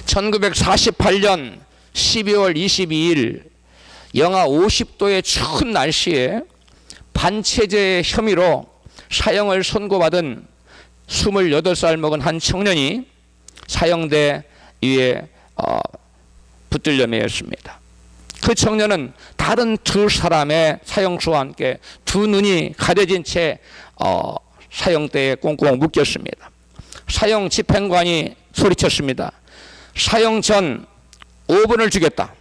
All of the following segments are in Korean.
1948년 12월 22일 영하 50도의 추운 날씨에 반체제 혐의로 사형을 선고받은 28살 먹은 한 청년이 사형대 위에 붙들려 매였습니다. 그 청년은 다른 두 사람의 사형수와 함께 두 눈이 가려진 채 사형대에 꽁꽁 묶였습니다. 사형 집행관이 소리쳤습니다. 사형 전 5분을 주겠다.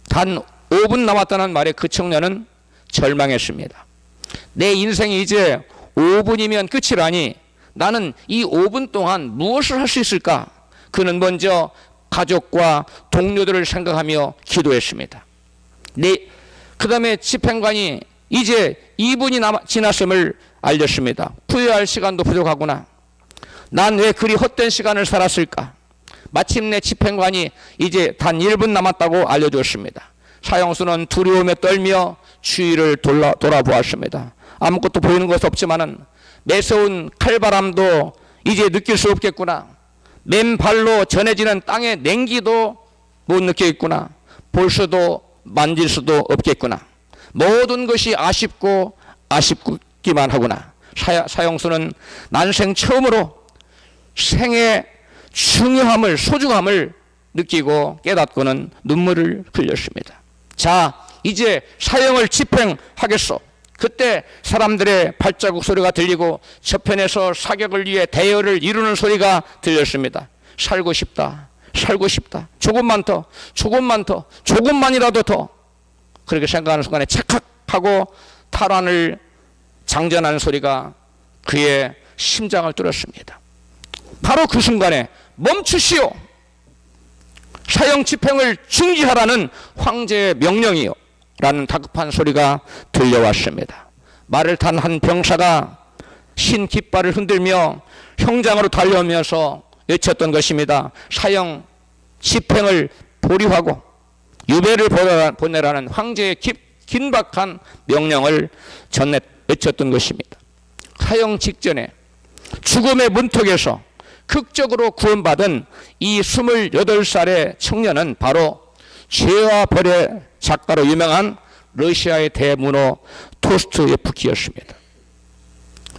단 5분 남았다는 말에 그 청년은 절망했습니다. 내 인생이 이제 5분이면 끝이라니 나는 이 5분 동안 무엇을 할 수 있을까? 그는 먼저 가족과 동료들을 생각하며 기도했습니다. 그 다음에 집행관이 이제 2분이 지났음을 알렸습니다. 후회할 시간도 부족하구나. 난 왜 그리 헛된 시간을 살았을까? 마침내 집행관이 이제 단 1분 남았다고 알려주었습니다. 사형수는 두려움에 떨며 주위를 돌아보았습니다. 아무것도 보이는 것은 없지만은 매서운 칼바람도 이제 느낄 수 없겠구나. 맨발로 전해지는 땅의 냉기도 못 느끼겠구나. 볼 수도 만질 수도 없겠구나. 모든 것이 아쉽기만 하구나. 사형수는 난생 처음으로 생의 중요함을, 소중함을 느끼고 깨닫고는 눈물을 흘렸습니다. 자, 이제 사형을 집행하겠소. 그때 사람들의 발자국 소리가 들리고 저편에서 사격을 위해 대열을 이루는 소리가 들렸습니다. 살고 싶다, 살고 싶다. 조금만 더, 조금만 더, 조금만이라도 더. 그렇게 생각하는 순간에 착각하고 탈환을 장전하는 소리가 그의 심장을 뚫었습니다. 바로 그 순간에 멈추시오. 사형 집행을 중지하라는 황제의 명령이요 라는 다급한 소리가 들려왔습니다. 말을 탄 한 병사가 흰 깃발을 흔들며 형장으로 달려오면서 외쳤던 것입니다. 사형 집행을 보류하고 유배를 보내라는 황제의 긴박한 명령을 외쳤던 것입니다. 사형 직전에 죽음의 문턱에서 극적으로 구원받은 이 28살의 청년은 바로 죄와 벌의 작가로 유명한 러시아의 대문호 도스토옙스키였습니다.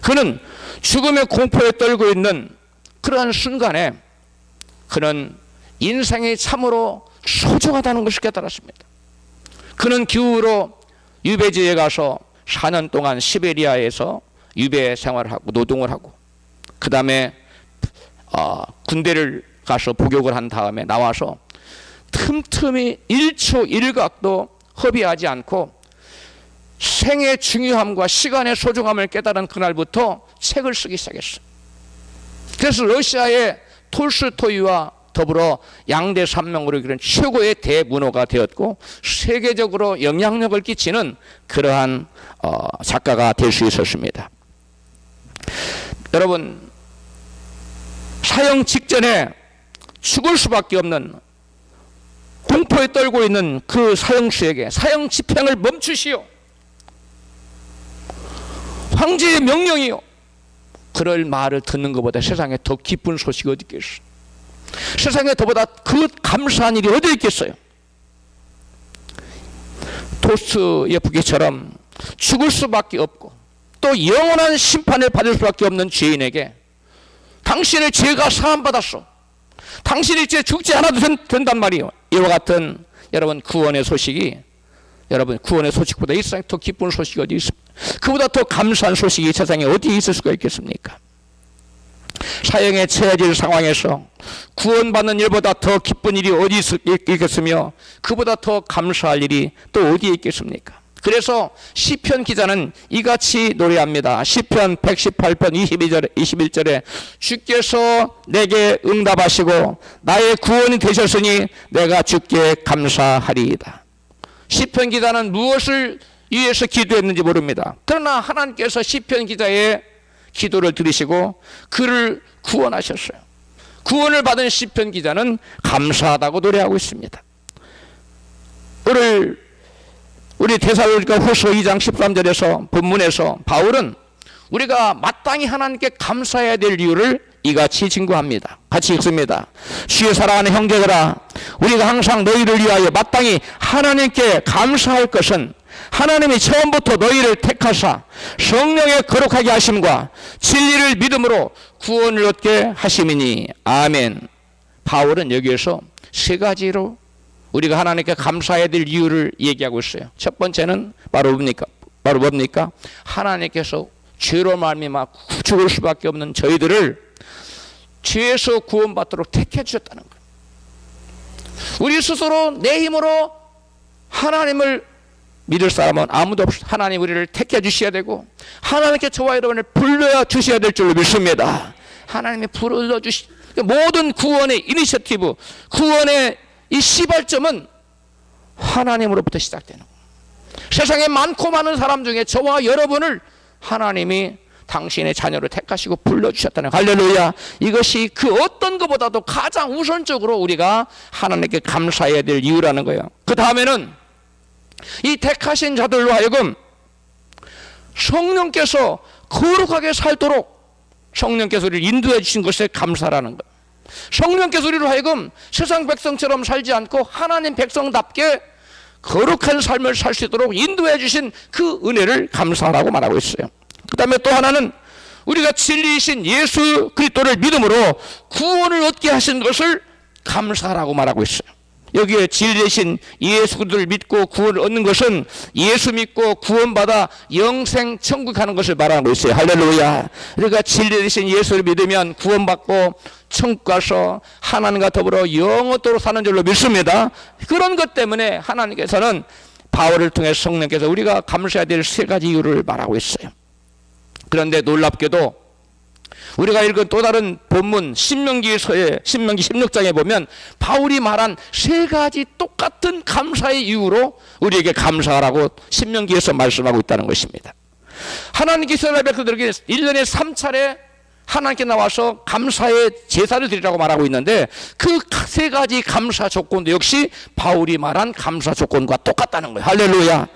그는 죽음의 공포에 떨고 있는 그러한 순간에 그는 인생이 참으로 소중하다는 것을 깨달았습니다. 그는 기후로 유배지에 가서 4년 동안 시베리아에서 유배 생활을 하고 노동을 하고 그 다음에 군대를 가서 복역을 한 다음에 나와서 틈틈이 1초 1각도 허비하지 않고 생의 중요함과 시간의 소중함을 깨달은 그날부터 책을 쓰기 시작했어요. 그래서 러시아의 톨스토이와 더불어 양대 산맥으로 이끄는 최고의 대문호가 되었고 세계적으로 영향력을 끼치는 그러한 작가가 될 수 있었습니다. 여러분, 사형 직전에 죽을 수밖에 없는 공포에 떨고 있는 그 사형수에게 사형 집행을 멈추시오. 황제의 명령이요. 그럴 말을 듣는 것보다 세상에 더 기쁜 소식이 어디 있겠어요. 세상에 더보다 그 감사한 일이 어디 있겠어요. 도스토옙스키처럼 죽을 수밖에 없고 또 영원한 심판을 받을 수밖에 없는 죄인에게 당신의 죄가 사함받았어. 당신이 이제 죽지 않아도 된단 말이에요. 이와 같은 여러분 구원의 소식이 여러분 구원의 소식보다 이 세상에 더 기쁜 소식이 어디 있습니까? 그보다 더 감사한 소식이 이 세상에 어디 있을 수가 있겠습니까? 사형에 처해질 상황에서 구원받는 일보다 더 기쁜 일이 어디 있겠으며 그보다 더 감사할 일이 또 어디에 있겠습니까? 그래서 시편 기자는 이같이 노래합니다. 시편 118편 21절에 주께서 내게 응답하시고 나의 구원이 되셨으니 내가 주께 감사하리이다. 시편 기자는 무엇을 위해서 기도했는지 모릅니다. 그러나 하나님께서 시편 기자의 기도를 들으시고 그를 구원하셨어요. 구원을 받은 시편 기자는 감사하다고 노래하고 있습니다. 오늘 우리 데살로니가 후서 2장 13절에서 본문에서 바울은 우리가 마땅히 하나님께 감사해야 될 이유를 이같이 징구합니다. 같이 읽습니다. 주의 사랑하는 형제들아, 우리가 항상 너희를 위하여 마땅히 하나님께 감사할 것은 하나님이 처음부터 너희를 택하사 성령의 거룩하게 하심과 진리를 믿음으로 구원을 얻게 하심이니. 아멘. 바울은 여기에서 세 가지로 우리가 하나님께 감사해야 될 이유를 얘기하고 있어요. 첫 번째는 바로 뭡니까? 하나님께서 죄로 말미암아 죽을 수밖에 없는 저희들을 죄에서 구원받도록 택해 주셨다는 거예요. 우리 스스로 내 힘으로 하나님을 믿을 사람은 아무도 없어. 하나님 우리를 택해 주셔야 되고 하나님께 저와 여러분을 불러 주셔야 될 줄로 믿습니다. 하나님이 불러 주시 모든 구원의 이니셔티브, 구원의 이 시발점은 하나님으로부터 시작되는 거예요. 세상에 많고 많은 사람 중에 저와 여러분을 하나님이 당신의 자녀를 택하시고 불러주셨다는 거예요. 할렐루야. 이것이 그 어떤 것보다도 가장 우선적으로 우리가 하나님께 감사해야 될 이유라는 거예요. 그 다음에는 이 택하신 자들로 하여금 성령께서 거룩하게 살도록 성령께서 우리를 인도해 주신 것에 감사라는 거예요. 성령께서 우리로 하여금 세상 백성처럼 살지 않고 하나님 백성답게 거룩한 삶을 살 수 있도록 인도해 주신 그 은혜를 감사하라고 말하고 있어요. 그 다음에 또 하나는 우리가 진리이신 예수 그리스도를 믿음으로 구원을 얻게 하신 것을 감사하라고 말하고 있어요. 여기에 진리이신 예수 그리스도를 믿고 구원을 얻는 것은 예수 믿고 구원받아 영생 천국 가는 것을 말하고 있어요. 할렐루야. 우리가 진리이신 예수를 믿으면 구원받고 천국 가서 하나님과 더불어 영원토록 사는 줄로 믿습니다. 그런 것 때문에 하나님께서는 바울을 통해 성령께서 우리가 감사해야 될 세 가지 이유를 말하고 있어요. 그런데 놀랍게도 우리가 읽은 또 다른 본문 신명기서의 신명기 16장에 보면 바울이 말한 세 가지 똑같은 감사의 이유로 우리에게 감사하라고 신명기에서 말씀하고 있다는 것입니다. 하나님께서 이스라엘 백성들에게 1년에 3차례 하나님께 나와서 감사의 제사를 드리라고 말하고 있는데 그 세 가지 감사 조건도 역시 바울이 말한 감사 조건과 똑같다는 거예요. 할렐루야.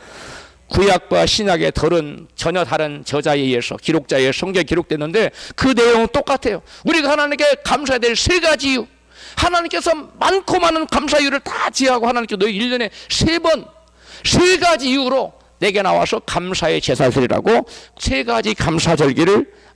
구약과 신약의 덜은 전혀 다른 저자에 의해서 기록자에 의해서 성경에 기록됐는데 그 내용은 똑같아요. 우리가 하나님께 감사해야 될 세 가지 이유, 하나님께서 많고 많은 감사 이유를 다 지하고 하나님께 너희 1년에 3번 세 가지 이유로 내게 나와서 감사의 제사 드리라고 세 가지 감사절기를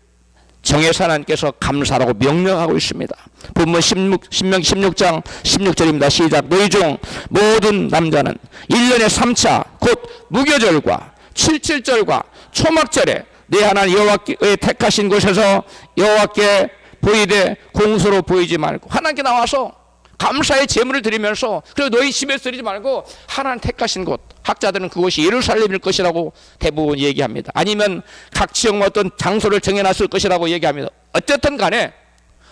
정해서 하나님께서 감사라고 명령하고 있습니다. 본문 신명기 16장 16절입니다. 시작. 너희 중 모든 남자는 1년에 3차 곧 무교절과 77절과 초막절에 내 하나님 여호와의 택하신 곳에서 여호와께 보이되 공소로 보이지 말고 하나님께 나와서 감사의 제물을 드리면서 그리고 너희 집에서 드리지 말고 하나님 택하신 곳, 학자들은 그곳이 예루살렘일 것이라고 대부분 얘기합니다. 아니면 각 지역마다 어떤 장소를 정해놨을 것이라고 얘기합니다. 어쨌든 간에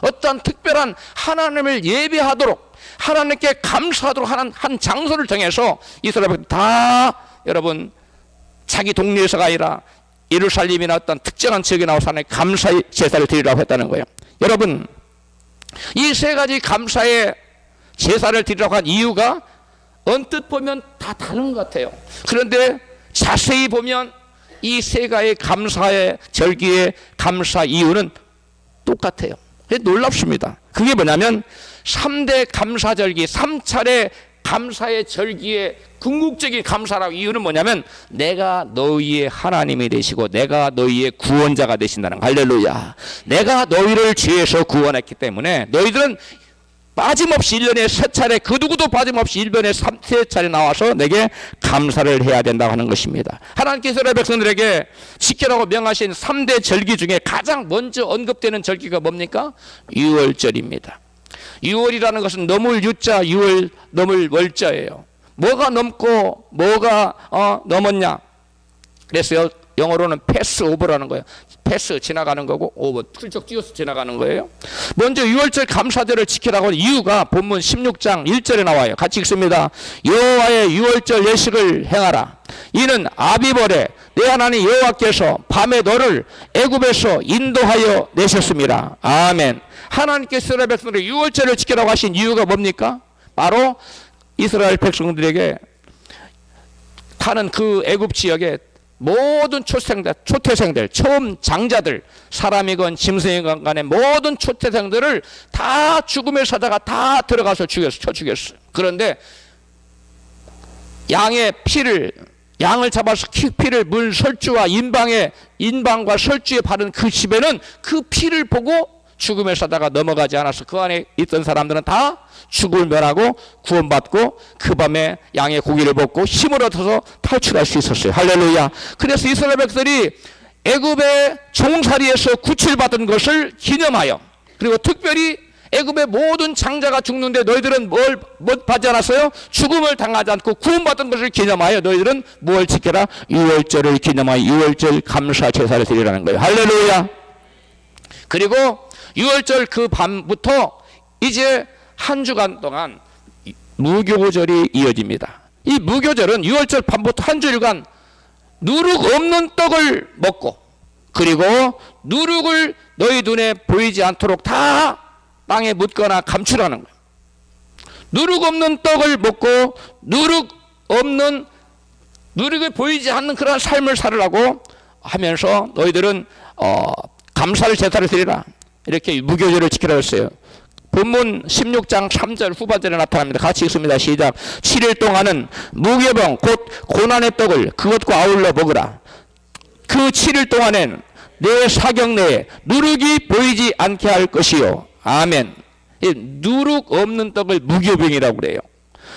어떤 특별한 하나님을 예배하도록 하나님께 감사하도록 하는 한 장소를 정해서 이스라엘 다 여러분 자기 동네에서가 아니라 예루살렘이나 어떤 특정한 지역에 나와서 하나님 감사의 제사를 드리라고 했다는 거예요. 여러분 이 세 가지 감사의 제사를 드리라고 한 이유가 언뜻 보면 다 다른 것 같아요. 그런데 자세히 보면 이 세 가지 감사의 절기의 감사 이유는 똑같아요. 놀랍습니다. 그게 뭐냐면 3대 감사절기 3차례 감사의 절기의 궁극적인 감사라고 이유는 뭐냐면 내가 너희의 하나님이 되시고 내가 너희의 구원자가 되신다는 거. 할렐루야. 내가 너희를 죄에서 구원했기 때문에 너희들은 빠짐없이 1년에 3차례 그 누구도 빠짐없이 1년에 3차례 나와서 내게 감사를 해야 된다고 하는 것입니다. 하나님께서 이스라엘 백성들에게 지키라고 명하신 3대 절기 중에 가장 먼저 언급되는 절기가 뭡니까? 유월절입니다. 유월이라는 것은 넘을 유자 유월 넘을 월자예요. 뭐가 넘고 뭐가 넘었냐. 그래서 영어로는 패스 오버라는 거예요. 패스 지나가는 거고 오버 훌쩍 뛰어서 지나가는 거예요. 먼저 유월절 감사절을 지키라고 하는 이유가 본문 16장 1절에 나와요. 같이 읽습니다. 여호와의 유월절 예식을 행하라. 이는 아비벌에 내 하나님 여호와께서 밤에 너를 애굽에서 인도하여 내셨습니다. 아멘. 하나님께서 이스라엘 백성들에게 유월절을 지키라고 하신 이유가 뭡니까? 바로 이스라엘 백성들에게 타는 그 애굽 지역에 모든 초태생들, 처음 장자들, 사람이건 짐승이건 간에 모든 초태생들을 다 죽음의 사자가 다 들어가서 쳐 죽였어요. 그런데 양을 잡아서 피를 물 설주와 인방과 설주에 바른 그 집에는 그 피를 보고 죽음의 사자가 넘어가지 않아서 그 안에 있던 사람들은 다 죽음을 면하고 구원받고 그 밤에 양의 고기를 먹고 힘을 얻어서 탈출할 수 있었어요. 할렐루야. 그래서 이스라엘 백성들이 애굽의 종살이에서 구출받은 것을 기념하여, 그리고 특별히 애굽의 모든 장자가 죽는데 너희들은 뭘 받지 않았어요? 죽음을 당하지 않고 구원받은 것을 기념하여 너희들은 뭘 지켜라? 유월절을 기념하여 유월절 감사 제사를 드리라는 거예요. 할렐루야. 그리고 유월절 그 밤부터 이제 한 주간 동안 무교절이 이어집니다. 이 무교절은 유월절 밤부터 한 주일간 누룩 없는 떡을 먹고, 그리고 누룩을 너희 눈에 보이지 않도록 다 땅에 묻거나 감추라는 거예요. 누룩 없는 떡을 먹고 누룩을 보이지 않는 그런 삶을 살으라고 하면서 너희들은 감사를 제사를 드리라, 이렇게 무교절을 지키라고 했어요. 본문 16장 3절 후반절에 나타납니다. 같이 읽습니다. 시작. 7일 동안은 무교병 곧 고난의 떡을 그것과 아울러 먹으라. 그 7일 동안엔 내 사경 내에 누룩이 보이지 않게 할 것이요. 아멘. 이 누룩 없는 떡을 무교병이라고 그래요.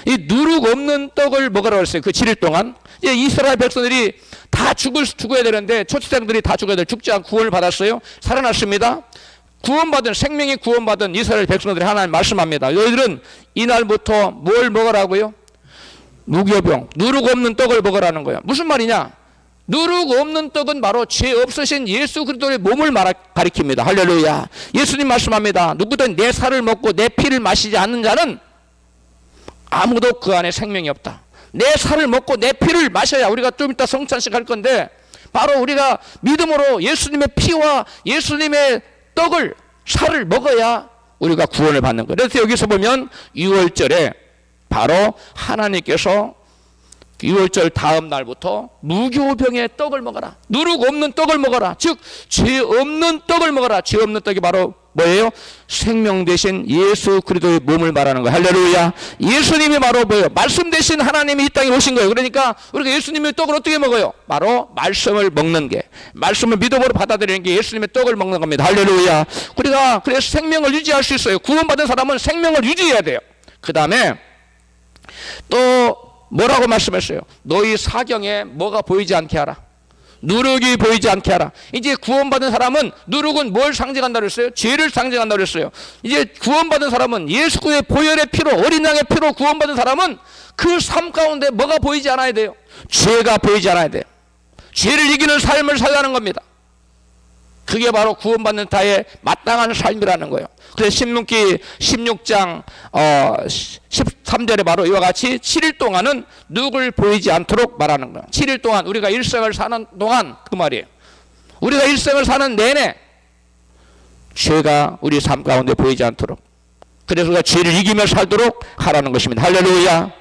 이 누룩 없는 떡을 먹으라고 했어요. 그 7일 동안. 이스라엘 백성들이 다 죽어야 되는데 초대생들이 다 죽어야 돼. 죽지 않고 구원을 받았어요. 살아났습니다. 생명이 구원받은 이스라엘 백성들이 하나님 말씀합니다. 너희들은 이날부터 뭘 먹으라고요? 무교병, 누룩 없는 떡을 먹으라는 거예요. 무슨 말이냐? 누룩 없는 떡은 바로 죄 없으신 예수 그리스도의 몸을 가리킵니다. 할렐루야. 예수님 말씀합니다. 누구든 내 살을 먹고 내 피를 마시지 않는 자는 아무도 그 안에 생명이 없다. 내 살을 먹고 내 피를 마셔야, 우리가 좀 이따 성찬식 할 건데, 바로 우리가 믿음으로 예수님의 피와 예수님의 살을 먹어야 우리가 구원을 받는 거예요. 그래서 여기서 보면 6월절에 바로 하나님께서 6월절 다음 날부터 무교병의 떡을 먹어라. 누룩 없는 떡을 먹어라. 즉 죄 없는 떡을 먹어라. 죄 없는 떡이 바로 뭐예요? 생명 대신 예수 그리스도의 몸을 말하는 거예요. 할렐루야. 예수님이 바로 뭐예요? 말씀 대신 하나님이 이 땅에 오신 거예요. 그러니까 우리가 예수님의 떡을 어떻게 먹어요? 바로 말씀을 먹는 게, 말씀을 믿음으로 받아들이는 게 예수님의 떡을 먹는 겁니다. 할렐루야. 우리가 그래서 생명을 유지할 수 있어요. 구원받은 사람은 생명을 유지해야 돼요. 그 다음에 또 뭐라고 말씀했어요? 너희 사경에 뭐가 보이지 않게 하라. 누룩이 보이지 않게 하라. 이제 구원받은 사람은, 누룩은 뭘 상징한다고 그랬어요? 죄를 상징한다고 그랬어요. 이제 구원받은 사람은 예수 그리스도의 보혈의 피로, 어린 양의 피로 구원받은 사람은 그 삶 가운데 뭐가 보이지 않아야 돼요? 죄가 보이지 않아야 돼요. 죄를 이기는 삶을 살라는 겁니다. 그게 바로 구원받는 자의 마땅한 삶이라는 거예요. 그래서 신명기 16장 13절에 바로 이와 같이 7일 동안은 누룩을 보이지 않도록 말하는 거예요. 7일 동안 우리가 일생을 사는 동안, 그 말이에요. 우리가 일생을 사는 내내 죄가 우리 삶 가운데 보이지 않도록, 그래서 우리가 죄를 이기며 살도록 하라는 것입니다. 할렐루야.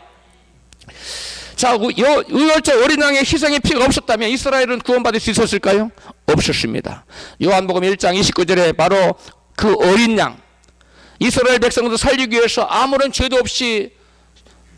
자, 유월절 어린 양의 희생의 피가 없었다면 이스라엘은 구원받을 수 있었을까요? 없었습니다. 요한복음 1장 29절에 바로 그 어린 양, 이스라엘 백성들 살리기 위해서 아무런 죄도 없이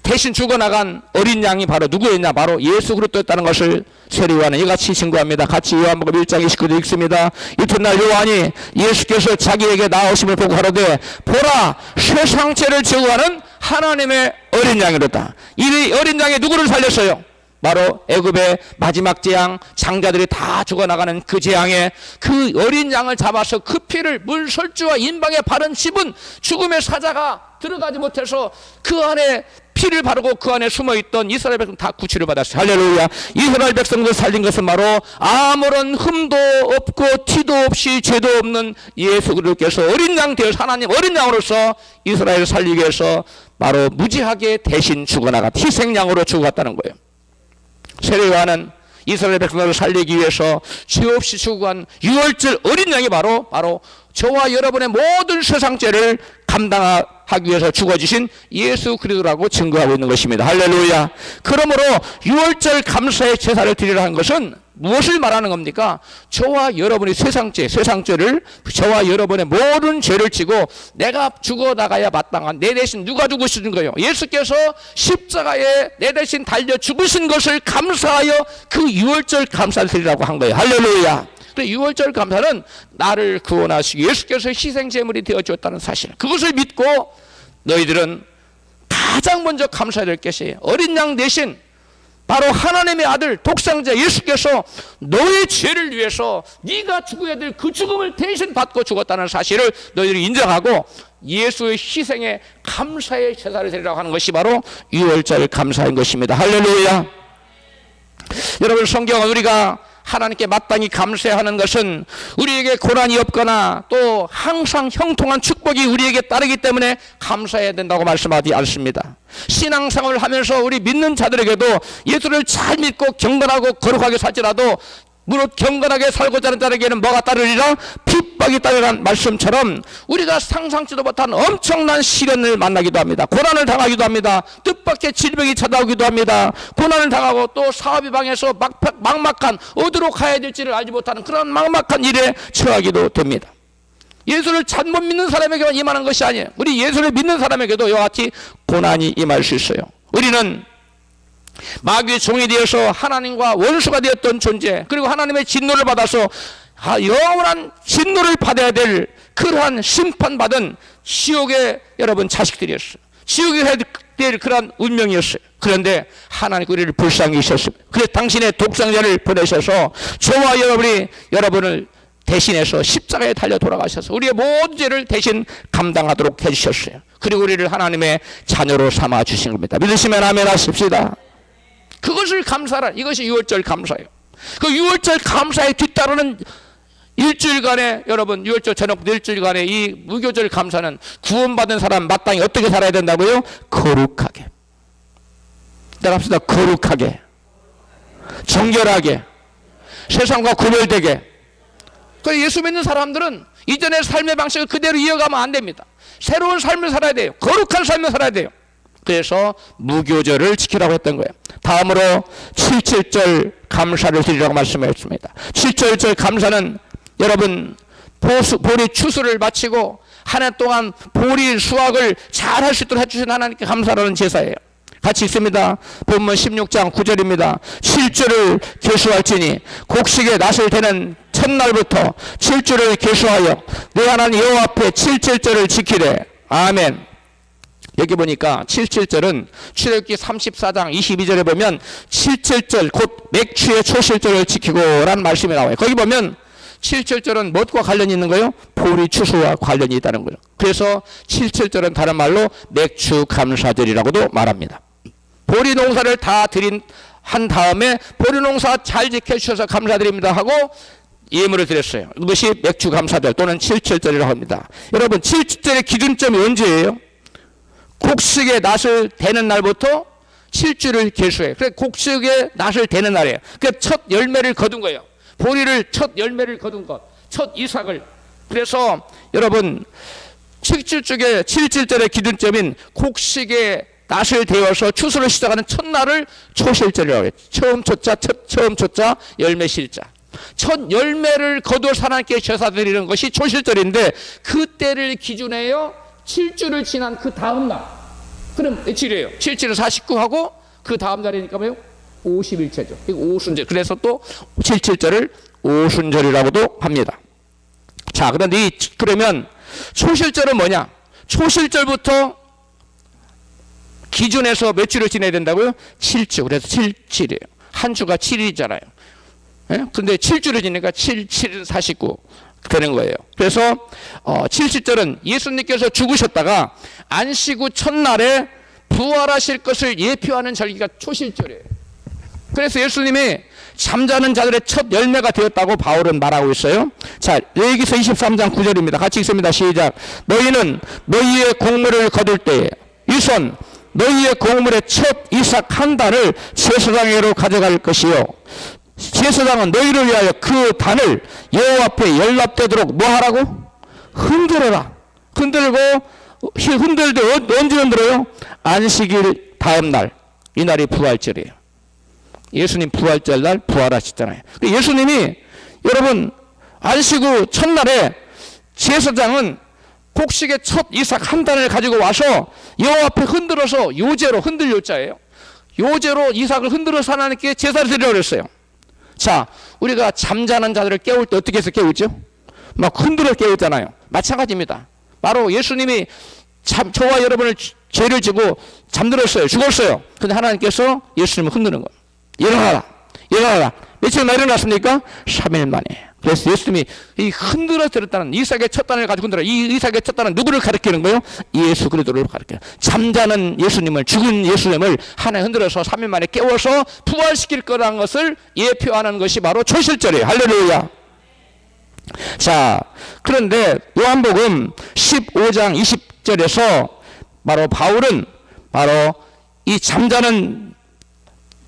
대신 죽어나간 어린 양이 바로 누구였냐? 바로 예수 그리스도였다는 것을 세례 요한은 이같이 증거합니다. 같이 요한복음 1장 29절 읽습니다. 이튿날 요한이 예수께서 자기에게 나오심을 보고 가로되 보라, 세상 죄를 제거하는 하나님의 어린 양이로다. 이 어린 양이 누구를 살렸어요? 바로 애굽의 마지막 재앙, 장자들이 다 죽어나가는 그 재앙에 그 어린 양을 잡아서 그 피를 물 설주와 인방에 바른 집은 죽음의 사자가 들어가지 못해서 그 안에 피를 바르고 그 안에 숨어있던 이스라엘 백성 다 구출을 받았어요. 할렐루야. 이스라엘 백성들 살린 것은 바로 아무런 흠도 없고 티도 없이 죄도 없는 예수 그리스도께서 어린 양 되어서, 하나님 어린 양으로서 이스라엘을 살리기 위해서 바로 무지하게 대신 죽어나간 희생양으로 죽어갔다는 거예요. 세례 요한은 이스라엘 백성들을 살리기 위해서 죄 없이 죽어간 유월절 어린 양이 바로 저와 여러분의 모든 세상 죄를 감당하기 위해서 죽어주신 예수 그리스도라고 증거하고 있는 것입니다. 할렐루야. 그러므로 유월절 감사의 제사를 드리라는 것은 무엇을 말하는 겁니까? 저와 여러분의 세상죄를 저와 여러분의 모든 죄를 지고 내가 죽어나가야 마땅한 내 대신 누가 죽으시는 거예요? 예수께서 십자가에 내 대신 달려 죽으신 것을 감사하여 그 유월절 감사를 드리라고 한 거예요. 할렐루야. 유월절 감사는 나를 구원하시고 예수께서 희생제물이 되어주었다는 사실, 그것을 믿고 너희들은 가장 먼저 감사해야 될 것이 어린 양 대신 바로 하나님의 아들 독생자 예수께서 너의 죄를 위해서 네가 죽어야 될 그 죽음을 대신 받고 죽었다는 사실을 너희들이 인정하고 예수의 희생에 감사의 제사를 드리라고 하는 것이 바로 유월절 감사인 것입니다. 할렐루야. 여러분, 성경은 우리가 하나님께 마땅히 감사해야 하는 것은 우리에게 고난이 없거나 또 항상 형통한 축복이 우리에게 따르기 때문에 감사해야 된다고 말씀하지 않습니다. 신앙생활을 하면서 우리 믿는 자들에게도 예수를 잘 믿고 경건하고 거룩하게 살지라도 무릇 경건하게 살고자 하는 자에게는 뭐가 따르리라? 핍박이 따르라는 말씀처럼 우리가 상상치도 못한 엄청난 시련을 만나기도 합니다. 고난을 당하기도 합니다. 뜻밖의 질병이 찾아오기도 합니다. 고난을 당하고 또 사업이 방해서 막막한 어디로 가야 될지를 알지 못하는 그런 막막한 일에 처하기도 됩니다. 예수를 잘못 믿는 사람에게만 임하는 것이 아니에요. 우리 예수를 믿는 사람에게도 이와 같이 고난이 임할 수 있어요. 우리는 마귀의 종이 되어서 하나님과 원수가 되었던 존재, 그리고 하나님의 진노를 받아서 영원한 진노를 받아야 될 그러한 심판받은 지옥의 여러분 자식들이었어요. 지옥에 해야 될 그러한 운명이었어요. 그런데 하나님 우리를 불쌍히 여기셨습니다. 그래서 당신의 독생자를 보내셔서 저와 여러분을 대신해서 십자가에 달려 돌아가셔서 우리의 모든 죄를 대신 감당하도록 해주셨어요. 그리고 우리를 하나님의 자녀로 삼아 주신 겁니다. 믿으시면 아멘 하십시다. 그것을 감사하라. 이것이 유월절 감사예요. 그 유월절 감사에 뒤따르는 일주일간의 여러분 유월절 저녁 일주일간의 이 무교절 감사는 구원받은 사람 마땅히 어떻게 살아야 된다고요? 거룩하게. 따라합시다. 거룩하게, 정결하게, 세상과 구별되게. 그 예수 믿는 사람들은 이전의 삶의 방식을 그대로 이어가면 안 됩니다. 새로운 삶을 살아야 돼요. 거룩한 삶을 살아야 돼요. 그래서 무교절을 지키라고 했던 거예요. 다음으로 7.7절 감사를 드리라고 말씀하셨습니다. 7.7절 감사는 여러분 보리 추수를 마치고 한 해 동안 보리 수확을 잘 할 수 있도록 해주신 하나님께 감사라는 제사예요. 같이 있습니다. 본문 16장 9절입니다. 7주를 계수할지니 곡식의 낫을 대는 첫날부터 7주를 계수하여 내 하나님 여호와 앞에 7.7절을 지키래. 아멘. 여기 보니까 7.7절은 출애굽기 34장 22절에 보면 7.7절 곧 맥추의 초실절을 지키고 라는 말씀이 나와요. 거기 보면 7.7절은 무엇과 관련이 있는 거예요? 보리 추수와 관련이 있다는 거예요. 그래서 7.7절은 다른 말로 맥추 감사절이라고도 말합니다. 보리 농사를 다 한 다음에 보리 농사 잘 지켜주셔서 감사드립니다 하고 예물을 드렸어요. 이것이 맥추 감사절 또는 7.7절이라고 합니다. 여러분 7.7절의 기준점이 언제예요? 곡식의 낫을 대는 날부터 7주를 계수해요. 그래서 곡식의 낫을 대는 날이에요. 그러니까 첫 열매를 거둔 거예요. 보리를 첫 열매를 거둔 것, 첫 이삭을. 그래서 여러분 7.7절의 기준점인 곡식의 낫을 대어서 추수를 시작하는 첫날을 초실절이라고 해요. 처음 초자, 열매 실자. 첫 열매를 거두어 하나님께 제사 드리는 것이 초실절인데 그때를 기준해요. 7주를 지난 그 다음 날. 그럼 며칠이에요? 7주를 49하고 그 다음 날이니까 뭐요? 50일째죠. 이거 오순절. 그래서 또 7.7절을 오순절이라고도 합니다. 자, 그런데 그러면 초실절은 뭐냐? 초실절부터 기준해서 몇 주를 지내야 된다고요? 7주. 그래서 7일이에요. 한 주가 7일이잖아요. 예? 근데 7주를 지내니까 7은 49 되는 거예요. 그래서 7.7절은 예수님께서 죽으셨다가 안식 후 첫날에 부활하실 것을 예표하는 절기가 초실절이에요. 그래서 예수님이 잠자는 자들의 첫 열매가 되었다고 바울은 말하고 있어요. 자, 레위기서 23장 9절입니다. 같이 읽습니다. 시작. 너희는 너희의 곡물을 거둘 때에 이손 너희의 곡물의 첫 이삭 한 단을 제사장에게로 가져갈 것이요 제사장은 너희를 위하여 그 단을 여호와 앞에 연납되도록 뭐 하라고? 흔들어라. 흔들되 언제 흔들어요? 안식일 다음 날. 이 날이 부활절이에요. 예수님 부활절 날 부활하셨잖아요. 예수님이 여러분 안식 후 첫날에 제사장은 곡식의 첫 이삭 한 단을 가지고 와서 여호와 앞에 흔들어서 요제로 흔들 요자예요. 요제로 이삭을 흔들어서 하나님께 제사를 드리라고 그랬어요. 자, 우리가 잠자는 자들을 깨울 때 어떻게 해서 깨우죠? 막 흔들어 깨우잖아요. 마찬가지입니다. 바로 예수님이 저와 여러분을 죄를 지고 잠들었어요. 죽었어요. 근데 하나님께서 예수님을 흔드는 거예요. 일어나라. 며칠 만에 일어났습니까? 3일 만에. 그래서 예수님이 이 흔들어 들었다는 이삭의 첫 단을 가지고 흔들어. 이 이삭의 첫 단은 누구를 가리키는 거예요? 예수 그리스도를 가리켜요. 잠자는 예수님을, 죽은 예수님을 하나님 흔들어서 3일 만에 깨워서 부활시킬 거라는 것을 예표하는 것이 바로 초실절이에요. 할렐루야. 자, 그런데 요한복음 15장 20절에서 바로 바울은 바로 이 잠자는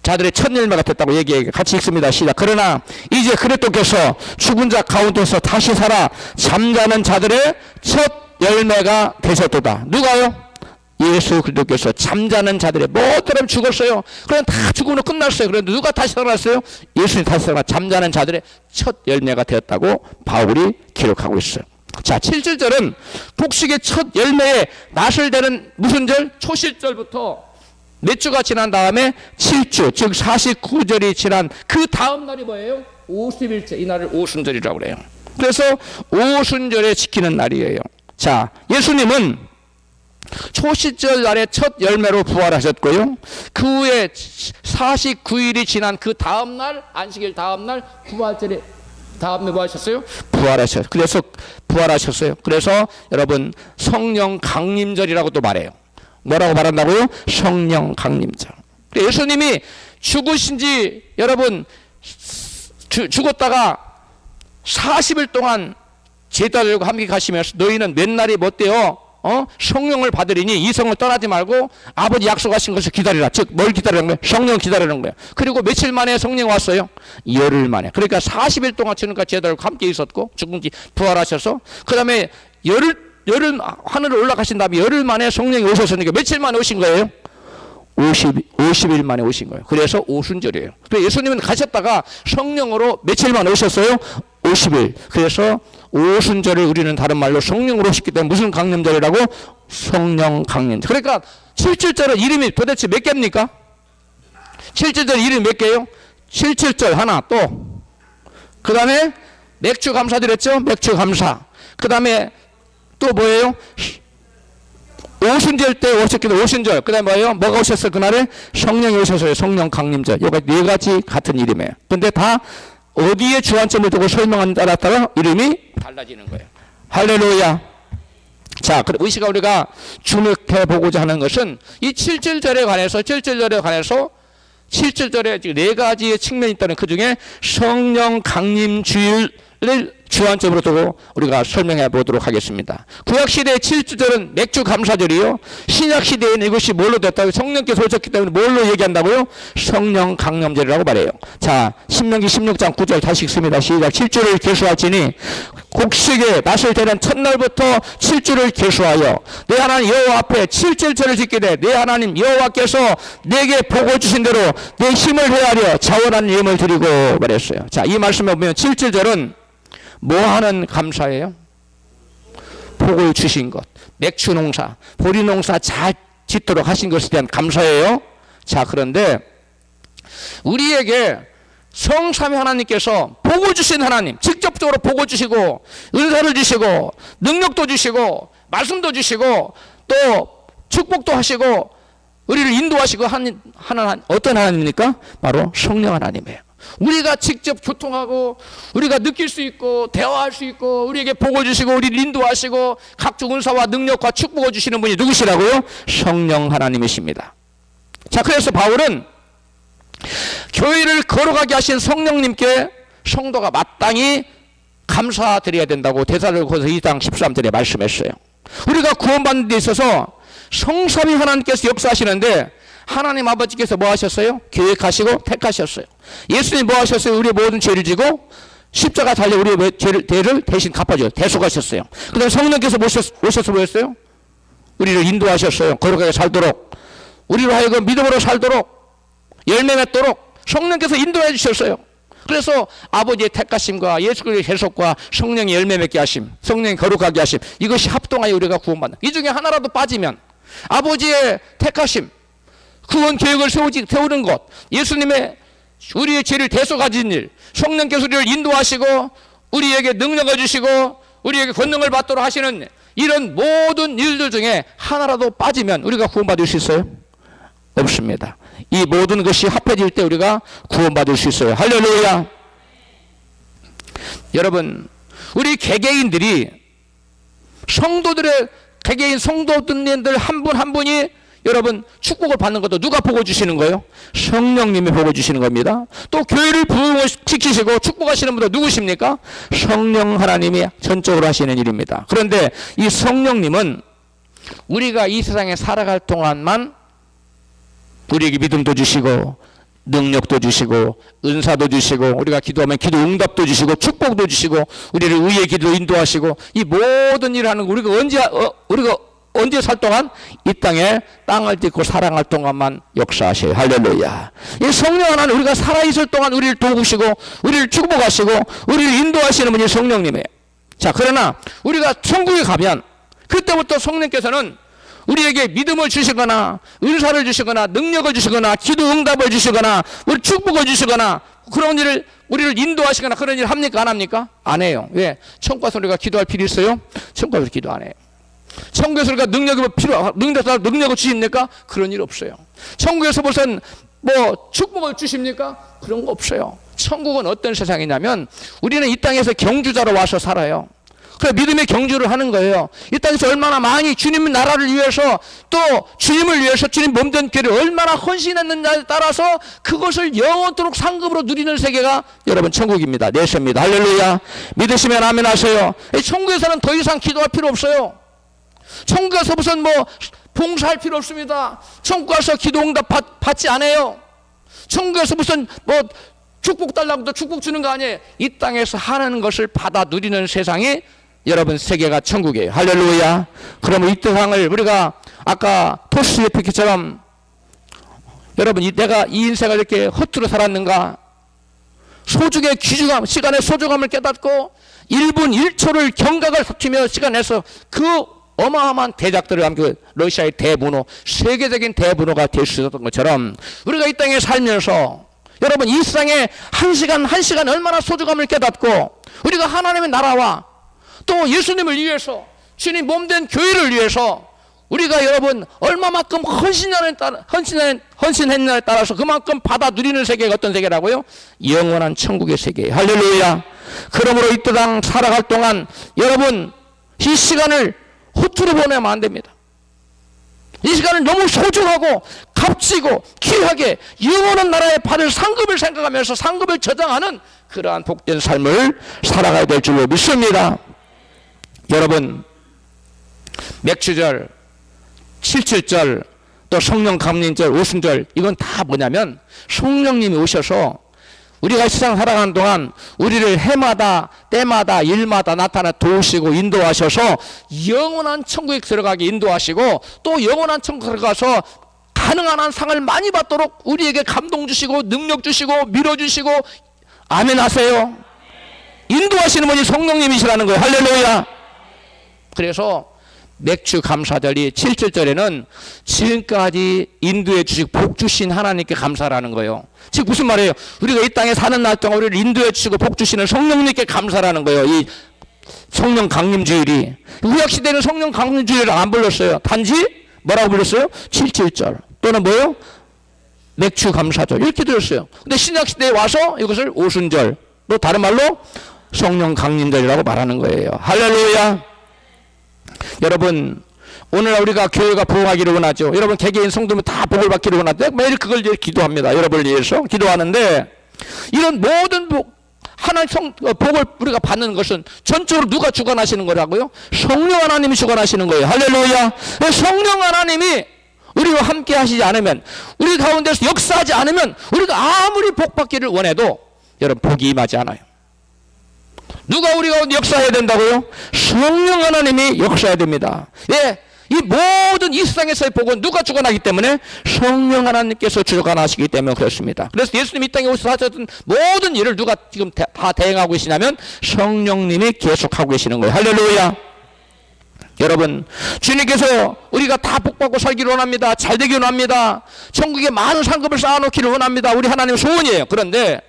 자들의 첫 열매가 됐다고 얘기해. 같이 읽습니다. 시작. 그러나 이제 그리스도께서 죽은 자 가운데서 다시 살아 잠자는 자들의 첫 열매가 되셨도다. 누가요? 예수 그리스도께서 잠자는 자들의 모두는 죽었어요. 그럼 다 죽으면 끝났어요. 그런데 누가 다시 살아났어요? 예수님 다시 살아 잠자는 자들의 첫 열매가 되었다고 바울이 기록하고 있어요. 자, 7절은 곡식의 첫 열매에 낫을 대는 무슨 절? 초실절부터 몇 주가 지난 다음에 7주, 즉 49절이 지난 그 다음 날이 뭐예요? 50일째. 이 날을 오순절이라고 그래요. 그래서 오순절에 지키는 날이에요. 자, 예수님은 초실절 날의 첫 열매로 부활하셨고요. 그 후에 49일이 지난 그 다음 날, 안식일 다음 날 부활절에 다음에 뭐 하셨어요? 부활하셨어요. 그래서 부활하셨어요. 그래서 여러분 성령 강림절이라고도 말해요. 뭐라고 말한다고요? 성령 강림절. 예수님이 죽으신 지 여러분 죽었다가 40일 동안 제자들과 함께 가시면서 너희는 몇 날이 못 되어 성령을 받으리니 이 성을 떠나지 말고 아버지 약속하신 것을 기다리라. 즉 뭘 기다리는 거예요? 성령 기다리는 거예요. 그리고 며칠 만에 성령 왔어요? 열흘 만에. 그러니까 40일 동안 지금까지 제자들과 함께 있었고 죽은 지 부활하셔서 그 다음에 열흘 하늘을 올라가신 다음에 열흘 만에 성령이 오셨으니까 며칠 만에 오신 거예요? 50일 만에 오신 거예요. 그래서 오순절이에요. 그래서 예수님은 가셨다가 성령으로 며칠 만에 오셨어요? 50일. 그래서 오순절을 우리는 다른 말로 성령으로 오셨기 때문에 무슨 강림절이라고? 성령 강림절. 그러니까 7.7절은 이름이 도대체 몇 개입니까? 7.7절 이름이 몇 개예요? 7.7절 하나 또 그 다음에 맥주 감사드렸죠? 맥주 감사. 그 다음에 또 뭐예요? 오순절 때 오셨기 때문에 오순절. 그 다음에 뭐예요? 뭐가 오셨어요? 그날에 성령이 오셔서요. 성령 강림절. 여기 네 가지 같은 이름이에요. 근데 다 어디에 주안점을 두고 설명하는 따라 이름이 달라지는 거예요. 할렐루야. 자, 이 시간 우리가 주목해 보고자 하는 것은 이 7.7절에 관해서 7.7절에 네 가지의 측면이 있다는 그 중에 성령 강림 주일을 주안점으로 두고 우리가 설명해 보도록 하겠습니다. 구약시대의 7주절은 맥주 감사절이요. 신약시대에는 이것이 뭘로 됐다고? 성령께서 오셨기 때문에 뭘로 얘기한다고요? 성령 강림절이라고 말해요. 자, 신명기 16장 9절 다시 읽습니다. 시작. 7주를 계수하지니 곡식에 낫을 대는 첫날부터 7주를 계수하여 내 하나님 여호와 앞에 7절을 지키되 내 하나님 여호와께서 내게 복을 주신 대로 내 힘을 헤아려 자원한 예물을 드리고 말했어요. 자, 이 말씀에 보면 7절은 뭐 하는 감사예요? 복을 주신 것. 맥주 농사, 보리 농사 잘 짓도록 하신 것에 대한 감사예요. 자, 그런데 우리에게 성삼위 하나님께서 복을 주신 하나님, 직접적으로 복을 주시고 은사를 주시고 능력도 주시고 말씀도 주시고 또 축복도 하시고 우리를 인도하시고 하는 어떤 하나님입니까? 바로 성령 하나님이에요. 우리가 직접 교통하고 우리가 느낄 수 있고 대화할 수 있고 우리에게 복을 주시고 우리를 인도하시고 각종 은사와 능력과 축복을 주시는 분이 누구시라고요? 성령 하나님이십니다. 자, 그래서 바울은 교회를 걸어가게 하신 성령님께 성도가 마땅히 감사드려야 된다고 데살로니가서 2장 13절에 말씀했어요. 우리가 구원받는 데 있어서 성삼위 하나님께서 역사하시는데 하나님 아버지께서 뭐 하셨어요? 계획하시고 택하셨어요. 예수님 뭐 하셨어요? 우리의 모든 죄를 지고 십자가 달려 우리의 죄를 대신 갚아줘요. 대속하셨어요. 그 다음에 성령께서 오셔서 뭐였어요? 우리를 인도하셨어요. 거룩하게 살도록. 우리로 하여금 믿음으로 살도록, 열매 맺도록 성령께서 인도해 주셨어요. 그래서 아버지의 택하심과 예수 그리스도의 대속과 성령의 열매 맺게 하심, 성령의 거룩하게 하심, 이것이 합동하여 우리가 구원받는, 이 중에 하나라도 빠지면 아버지의 택하심, 구원 계획을 세우는 것, 예수님의 우리의 죄를 대속하신 일, 성령께서 우리를 인도하시고 우리에게 능력을 주시고 우리에게 권능을 받도록 하시는 이런 모든 일들 중에 하나라도 빠지면 우리가 구원받을 수 있어요? 없습니다. 이 모든 것이 합해질 때 우리가 구원받을 수 있어요. 할렐루야. 여러분, 우리 개개인들이 성도들의 개개인 성도들 한 분 한 분이 여러분 축복을 받는 것도 누가 복을 주시는 거예요? 성령님이 복을 주시는 겁니다. 또 교회를 부흥을 시키시고 축복하시는 분도 누구십니까? 성령 하나님이 전적으로 하시는 일입니다. 그런데 이 성령님은 우리가 이 세상에 살아갈 동안만 우리에게 믿음도 주시고 능력도 주시고 은사도 주시고 우리가 기도하면 기도 응답도 주시고 축복도 주시고 우리를 의의 길로 인도하시고 이 모든 일을 하는 거 우리가 언제 살 동안? 이 땅에 땅을 딛고 살아갈 동안만 역사하셔요. 할렐루야. 이 성령 하나는 우리가 살아있을 동안 우리를 도우시고 우리를 축복하시고 우리를 인도하시는 분이 성령님이에요. 자, 그러나 우리가 천국에 가면 그때부터 성령께서는 우리에게 믿음을 주시거나 은사를 주시거나 능력을 주시거나 기도 응답을 주시거나 우리 축복을 주시거나 그런 일을 우리를 인도하시거나 그런 일을 합니까? 안 합니까? 안 해요. 왜? 천국 가서 우리가 기도할 필요 있어요? 천국 가서 기도 안 해요. 천국에서 우리가 능력을 주십니까? 그런 일 없어요. 천국에서 무슨 축복을 주십니까? 그런 거 없어요. 천국은 어떤 세상이냐면 우리는 이 땅에서 경주자로 와서 살아요. 그래 믿음의 경주를 하는 거예요. 이 땅에서 얼마나 많이 주님 나라를 위해서 또 주님을 위해서 주님 몸된 교회를 얼마나 헌신했느냐에 따라서 그것을 영원토록 상급으로 누리는 세계가 여러분 천국입니다. 내세입니다. 할렐루야. 믿으시면 아멘 하세요. 천국에서는 더 이상 기도할 필요 없어요. 천국에서 무슨 봉사할 필요 없습니다. 천국 가서 기도 응답 받지 않아요. 천국에서 무슨 축복 달라고 축복 주는 거 아니에요. 이 땅에서 하는 것을 받아 누리는 세상이 여러분 세계가 천국이에요. 할렐루야. 그러면 이 세상을 우리가 아까 토스의 피키처럼 여러분 내가 이 인생을 이렇게 허투루 살았는가? 소중의 귀중함, 시간의 소중함을 깨닫고 1분 1초를 경각을 삭히며 시간 내서 그 어마어마한 대작들을 함께 러시아의 대문호, 세계적인 대문호가 될 수 있었던 것처럼 우리가 이 땅에 살면서 여러분 이 세상에 한 시간 얼마나 소중함을 깨닫고 우리가 하나님의 나라와 또 예수님을 위해서 주님 몸된 교회를 위해서 우리가 여러분 얼마만큼 헌신했냐에 따라서 그만큼 받아 누리는 세계가 어떤 세계라고요? 영원한 천국의 세계. 할렐루야. 그러므로 이 땅 살아갈 동안 여러분 이 시간을 허투루 보내면 안 됩니다. 이 시간을 너무 소중하고 값지고 귀하게 영원한 나라에 받을 상급을 생각하면서 상급을 저장하는 그러한 복된 삶을 살아가야 될 줄로 믿습니다. 여러분 맥주절, 칠칠절, 또 성령 감림절, 오순절 이건 다 뭐냐면 성령님이 오셔서 우리가 세상 살아가는 동안 우리를 해마다 때마다 일마다 나타나 도우시고 인도하셔서 영원한 천국에 들어가게 인도하시고 또 영원한 천국에 들어가서 가능한 한 상을 많이 받도록 우리에게 감동 주시고 능력 주시고 밀어주시고 아멘 하세요. 인도하시는 분이 성령님이시라는 거예요. 할렐루야. 그래서 맥주 감사절이 7절에는 지금까지 인도해 주시고 복 주신 하나님께 감사라는 거예요. 즉 무슨 말이에요? 우리가 이 땅에 사는 날 동안 우리를 인도해 주시고 복 주시는 성령님께 감사라는 거예요. 이 성령 강림주일이 구약시대는 성령 강림주일을 안 불렀어요. 단지 뭐라고 불렀어요? 7절 또는 뭐예요? 맥주 감사절 이렇게 들었어요. 근데 신약시대에 와서 이것을 오순절 또 다른 말로 성령 강림절이라고 말하는 거예요. 할렐루야. 여러분 오늘날 우리가 교회가 부흥하기를 원하죠. 여러분 개개인 성도면 다 복을 받기를 원하는데 매일 그걸 기도합니다. 여러분을 위해서 기도하는데 이런 모든 하나님 복을 우리가 받는 것은 전적으로 누가 주관하시는 거라고요? 성령 하나님이 주관하시는 거예요. 할렐루야. 성령 하나님이 우리와 함께 하시지 않으면 우리 가운데서 역사하지 않으면 우리가 아무리 복 받기를 원해도 여러분 복이 임하지 않아요. 누가 우리 가운데 역사해야 된다고요? 성령 하나님이 역사해야 됩니다. 예, 이 모든 이 세상에서의 복은 누가 주관하기 때문에 성령 하나님께서 주관하시기 때문에 그렇습니다. 그래서 예수님 이 땅에 오셔서 하셨던 모든 일을 누가 지금 다 대행하고 계시냐면 성령님이 계속하고 계시는 거예요. 할렐루야. 여러분, 주님께서 우리가 다 복받고 살기를 원합니다. 잘 되기를 원합니다. 천국에 많은 상급을 쌓아놓기를 원합니다. 우리 하나님의 소원이에요. 그런데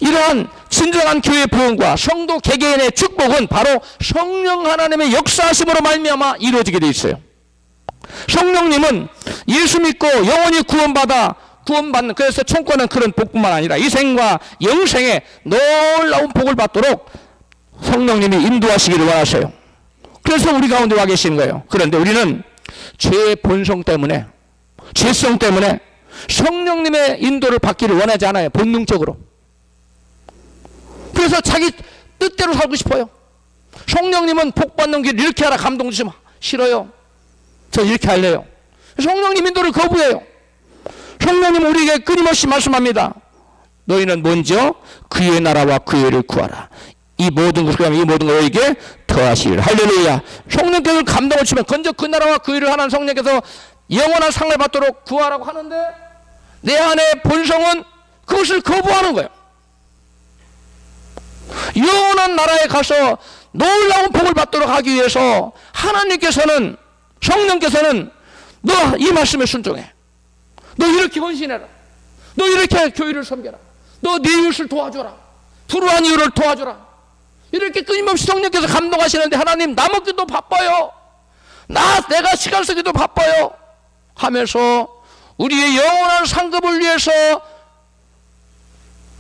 이러한 진정한 교회의 부흥과 성도 개개인의 축복은 바로 성령 하나님의 역사하심으로 말미암아 이루어지게 돼 있어요. 성령님은 예수 믿고 영원히 구원받는, 그래서 총권은 그런 복뿐만 아니라 이 생과 영생에 놀라운 복을 받도록 성령님이 인도하시기를 원하셔요. 그래서 우리 가운데 와 계시는 거예요. 그런데 우리는 죄의 본성 때문에, 죄성 때문에 성령님의 인도를 받기를 원하지 않아요. 본능적으로. 그래서 자기 뜻대로 살고 싶어요. 성령님은 복 받는 길 이렇게 하라 감동 주시면 싫어요. 저 이렇게 할래요. 성령님 인도를 거부해요. 성령님은 우리에게 끊임없이 말씀합니다. 너희는 먼저 그의 나라와 그의 의를 구하라. 이 모든 것을 너에게 더하시리라. 할렐루야. 성령께서 감동을 주면 먼저 그 나라와 그 의를 하는 성령께서 영원한 상을 받도록 구하라고 하는데 내 안의 본성은 그것을 거부하는 거예요. 영원한 나라에 가서 놀라운 복을 받도록 하기 위해서 하나님께서는, 성령께서는 너 이 말씀에 순종해. 너 이렇게 헌신해라. 너 이렇게 교회를 섬겨라. 너 네 이웃을 도와줘라. 불우한 이웃을 도와줘라. 이렇게 끊임없이 성령께서 감동하시는데 하나님 나 먹기도 바빠요. 내가 시간 쓰기도 바빠요. 하면서 우리의 영원한 상급을 위해서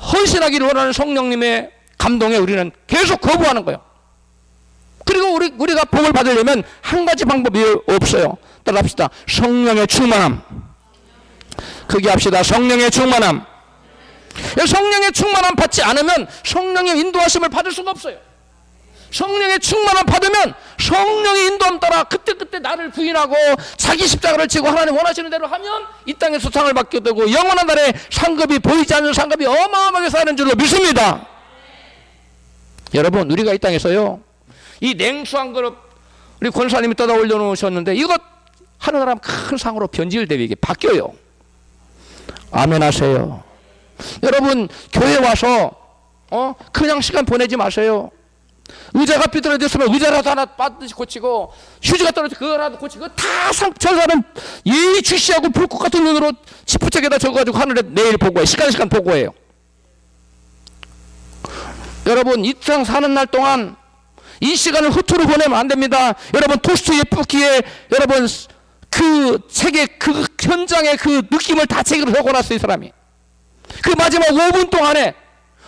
헌신하기를 원하는 성령님의 감동에 우리는 계속 거부하는 거예요. 그리고 우리가 복을 받으려면 한 가지 방법이 없어요. 따라합시다. 성령의 충만함. 크게 합시다. 성령의 충만함. 성령의 충만함 받지 않으면 성령의 인도하심을 받을 수가 없어요. 성령의 충만함 받으면 성령의 인도함 따라 그때그때 나를 부인하고 자기 십자가를 지고 하나님 원하시는 대로 하면 이 땅에서 상을 받게 되고 영원한 날에 상급이, 보이지 않는 상급이 어마어마하게 쌓이는 줄로 믿습니다. 여러분, 우리가 이 땅에서요, 이 냉수한 그릇 우리 권사님이 떠다 올려놓으셨는데 이것 하는 사람 큰 상으로 변질되게 이게 바뀌어요. 아멘 하세요. 여러분, 교회 와서 그냥 시간 보내지 마세요. 의자가 삐뚤어졌으면 의자라도 하나 빠듯이 고치고, 휴지가 떨어져 그거라도 고치고, 다 저 사람 예의 주시하고 불꽃 같은 눈으로 지푸책에다 적어가지고 하늘에 내일 보고해. 시간 보고해요. 여러분, 이 땅 사는 날 동안 이 시간을 허투루 보내면 안 됩니다. 여러분, 도스토옙스키의 여러분 그 책의 그 현장의 그 느낌을 다 책으로 적어놨어요. 이 사람이 그 마지막 5분 동안에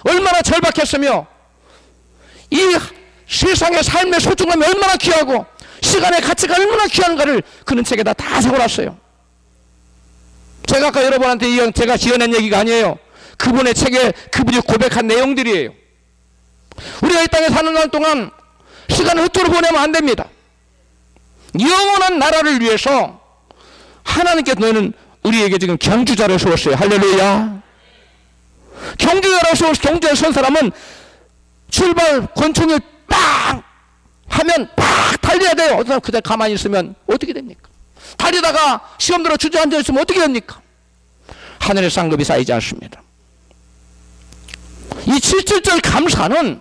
얼마나 절박했으며 이 세상의 삶의 소중함이 얼마나 귀하고 시간의 가치가 얼마나 귀한가를 그는 책에다 다 적어놨어요. 제가 아까 여러분한테 제가 지어낸 얘기가 아니에요. 그분의 책에 그분이 고백한 내용들이에요. 우리가 이 땅에 사는 날 동안 시간을 헛되이 보내면 안 됩니다. 영원한 나라를 위해서 하나님께서 너희는 우리에게 지금 경주자를 세웠어요. 할렐루야. 경주자를 선 사람은 출발 권총을 빵 하면 팍 달려야 돼요. 어떤 사람 그대로 가만히 있으면 어떻게 됩니까? 달리다가 시험 들어 주저앉아 있으면 어떻게 됩니까? 하늘의 상급이 쌓이지 않습니다. 이 7.7절 감사는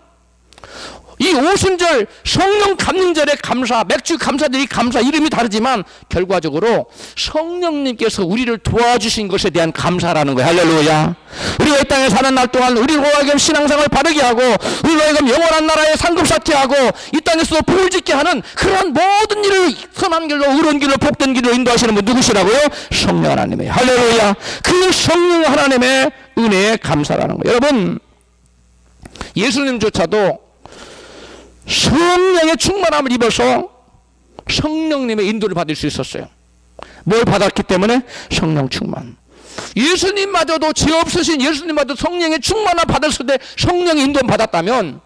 이 오순절 성령 감림절의 감사, 맥주 감사들이 감사 이름이 다르지만 결과적으로 성령님께서 우리를 도와주신 것에 대한 감사라는 거예요. 할렐루야. 우리가 이 땅에 사는 날 동안 우리로 하여금 신앙생활을 바르게 하고 우리로 하여금 영원한 나라에 상급 쌓게 하고 이 땅에서 복을 짓게 하는 그러한 모든 일을 선한 길로 의로운 길로 복된 길로 인도하시는 분 누구시라고요? 성령 하나님이에요. 할렐루야. 그 성령 하나님의 은혜에 감사라는 거예요. 여러분, 예수님조차도 성령의 충만함을 입어서 성령님의 인도를 받을 수 있었어요. 뭘 받았기 때문에? 성령 충만. 예수님마저도 죄 없으신 예수님마저도 성령의 충만함을 받았을 때 성령의 인도를 받았다면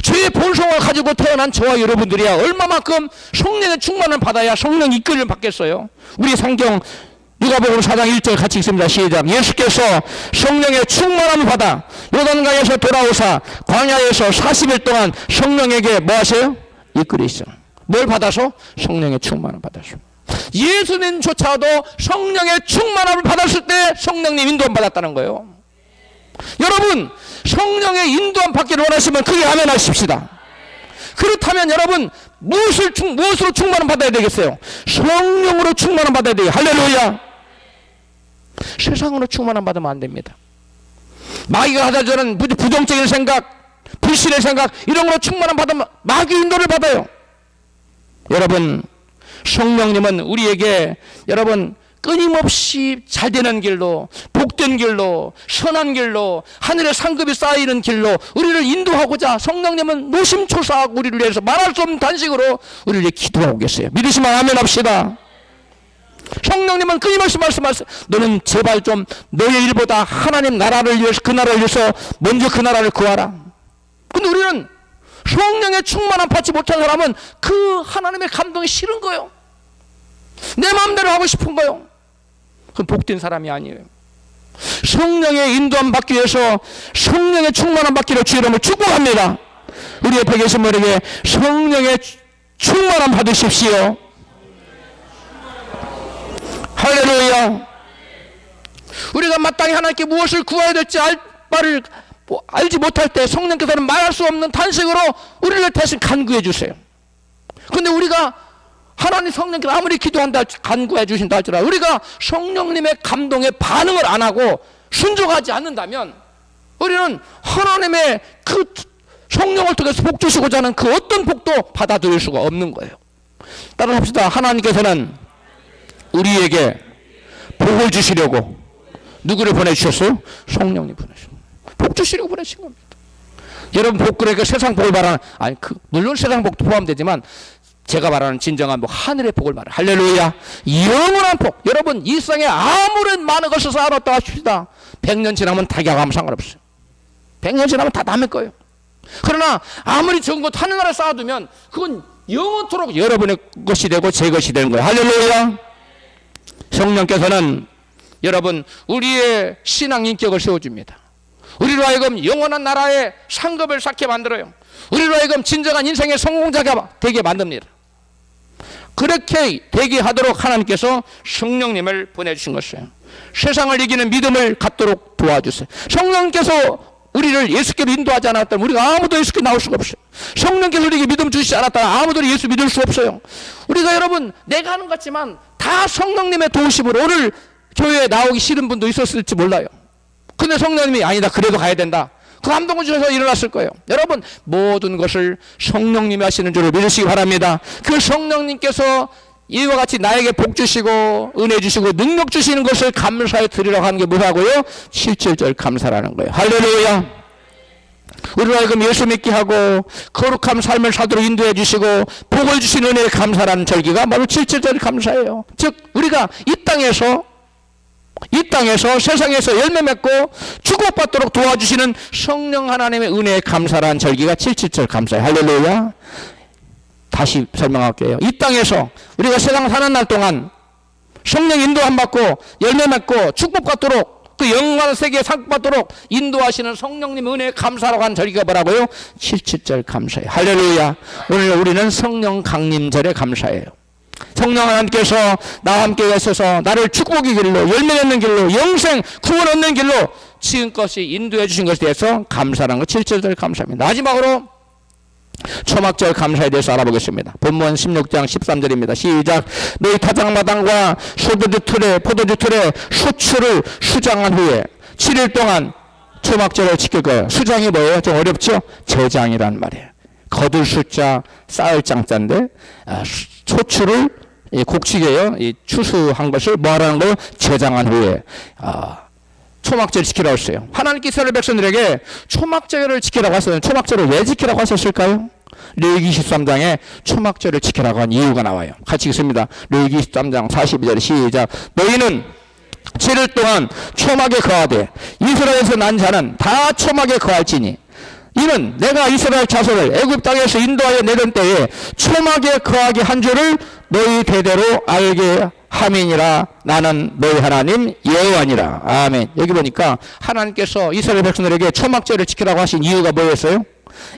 죄의 본성을 가지고 태어난 저와 여러분들이야 얼마만큼 성령의 충만함을 받아야 성령 이끌림을 받겠어요. 우리 성경 누가복음 4장 1절 같이 읽습니다. 시작. 예수께서 성령의 충만함을 받아 요단강에서 돌아오사 광야에서 40일 동안 성령에게 뭐 하세요? 이끌리시죠. 뭘 받아서? 성령의 충만함을 받아서. 예수님조차도 성령의 충만함을 받았을 때 성령님 인도함 받았다는 거예요. 여러분, 성령의 인도함 받기를 원하시면 크게 아멘 하십시다. 그렇다면 여러분, 무엇으로 충만함 받아야 되겠어요? 성령으로 충만함 받아야 돼요. 할렐루야. 세상으로 충만함 받으면 안 됩니다. 마귀가 하다 저는 부정적인 생각, 불신의 생각, 이런 거로 충만함 받으면 마귀 인도를 받아요. 여러분, 성령님은 우리에게 여러분 끊임없이 잘되는 길로, 복된 길로, 선한 길로, 하늘의 상급이 쌓이는 길로 우리를 인도하고자 성령님은 노심초사하고 우리를 위해서 말할 수 없는 단식으로 우리를 위해 기도하고 계세요. 믿으시면 아멘 합시다. 성령님은 끊임없이 말씀하세요. 너는 제발 좀 너의 일보다 하나님 나라를 위해서, 그 나라를 위해서 먼저 그 나라를 구하라. 근데 우리는 성령의 충만함 받지 못한 사람은 그 하나님의 감동이 싫은 거예요. 내 마음대로 하고 싶은 거예요. 그건 복된 사람이 아니에요. 성령의 인도함 받기 위해서 성령의 충만함 받기로 주의 이름을 축복합니다. 우리 옆에 계신 분에게 성령의 충만함 받으십시오. 할렐루야. 우리가 마땅히 하나님께 무엇을 구해야 될지 알지 못할 때 성령께서는 말할 수 없는 탄식으로 우리를 대신 간구해 주세요. 근데 우리가 하나님 성령께서 아무리 기도한다 간구해 주신다 할지라도 우리가 성령님의 감동에 반응을 안 하고 순종하지 않는다면 우리는 하나님의 그 성령을 통해서 복 주시고자 하는 그 어떤 복도 받아들일 수가 없는 거예요. 따라 합시다. 하나님께서는 우리에게 복을 주시려고 누구를 보내주셨어요? 성령님 보내주셨어요. 복 주시려고 보내신 겁니다. 여러분, 복 그러니까 세상 복을 말하는, 물론 세상 복도 포함되지만 제가 말하는 진정한 복, 하늘의 복을 말해요. 할렐루야. 영원한 복. 여러분, 이 세상에 아무런 많은 것을 쌓아놨다 하십시다. 100년 지나면 다 아무 상관없어요. 100년 지나면 다 남을 거예요. 그러나 아무리 적은 것 하늘나라에 쌓아두면 그건 영원토록 여러분의 것이 되고 제 것이 되는 거예요. 할렐루야. 성령께서는 여러분 우리의 신앙 인격을 세워줍니다. 우리로 하여금 영원한 나라의 상급을 쌓게 만들어요. 우리로 하여금 진정한 인생의 성공자가 되게 만듭니다. 그렇게 되게 하도록 하나님께서 성령님을 보내주신 것이에요. 세상을 이기는 믿음을 갖도록 도와주세요. 성령께서 우리를 예수께로 인도하지 않았다면 우리가 아무도 예수께 나올 수가 없어요. 성령께서 우리에게 믿음 주시지 않았다면 아무도 예수 믿을 수 없어요. 우리가 여러분 내가 하는 것 같지만 다 성령님의 도우심으로 오늘 교회에 나오기 싫은 분도 있었을지 몰라요. 근데 성령님이 아니다 그래도 가야 된다. 그 감동을 주셔서 일어났을 거예요. 여러분 모든 것을 성령님이 하시는 줄을 믿으시기 바랍니다. 그 성령님께서 이와 같이 나에게 복 주시고 은혜 주시고 능력 주시는 것을 감사해 드리라고 하는 게 뭐라고요? 7절 감사라는 거예요. 할렐루야. 우리로 하여금 예수 믿게 하고 거룩한 삶을 사도록 인도해 주시고 복을 주신 은혜에 감사라는 절기가 바로 7절 감사예요. 즉 우리가 이 땅에서 세상에서 열매 맺고 축복받도록 도와주시는 성령 하나님의 은혜에 감사라는 절기가 7절 감사예요. 할렐루야. 다시 설명할게요. 이 땅에서 우리가 세상 사는 날 동안 성령 인도함 받고 열매 맺고 축복받도록 그 영광의 세계에 상급받도록 인도하시는 성령님 은혜에 감사라고 하는 절기가 뭐라고요? 7절 감사예요. 할렐루야. 오늘 우리는 성령 강림절에 감사해요. 성령 하나님께서 나와 함께 계셔서 나를 축복의 길로 열매 맺는 길로 영생 구원 얻는 길로 지금까지 인도해 주신 것에 대해서 감사라는 거 7절 감사합니다. 마지막으로 초막절 감사에 대해서 알아보겠습니다. 본문 16장 13절입니다. 시작. 너희 타작마당과 포도주 틀에 수출을 수장한 후에 7일 동안 초막절을 지킬 거예요. 수장이 뭐예요? 좀 어렵죠? 제장이란 말이에요. 거둘 숫자 쌓을 장자인데 소출을 곡식이에요. 추수한 것을 뭐하라는 거예요? 제장한 후에 초막절을 지키라고 했어요. 하나님께서 이스라엘 백성들에게 초막절을 지키라고 하셨어요. 초막절을 왜 지키라고 하셨을까요? 레위기 23장에 초막절을 지키라고 한 이유가 나와요. 같이 읽습니다. 레위기 23장 42절 시작. 너희는 7일 동안 초막에 거하되 이스라엘에서 난 자는 다 초막에 거할지니 이는 내가 이스라엘 자손을 애굽 땅에서 인도하여 내던 때에 초막에 거하게 한 줄을 너희 대대로 알게 함이니라. 나는 너희 하나님 여호와니라. 아멘. 여기 보니까 하나님께서 이스라엘 백성들에게 초막절을 지키라고 하신 이유가 뭐였어요?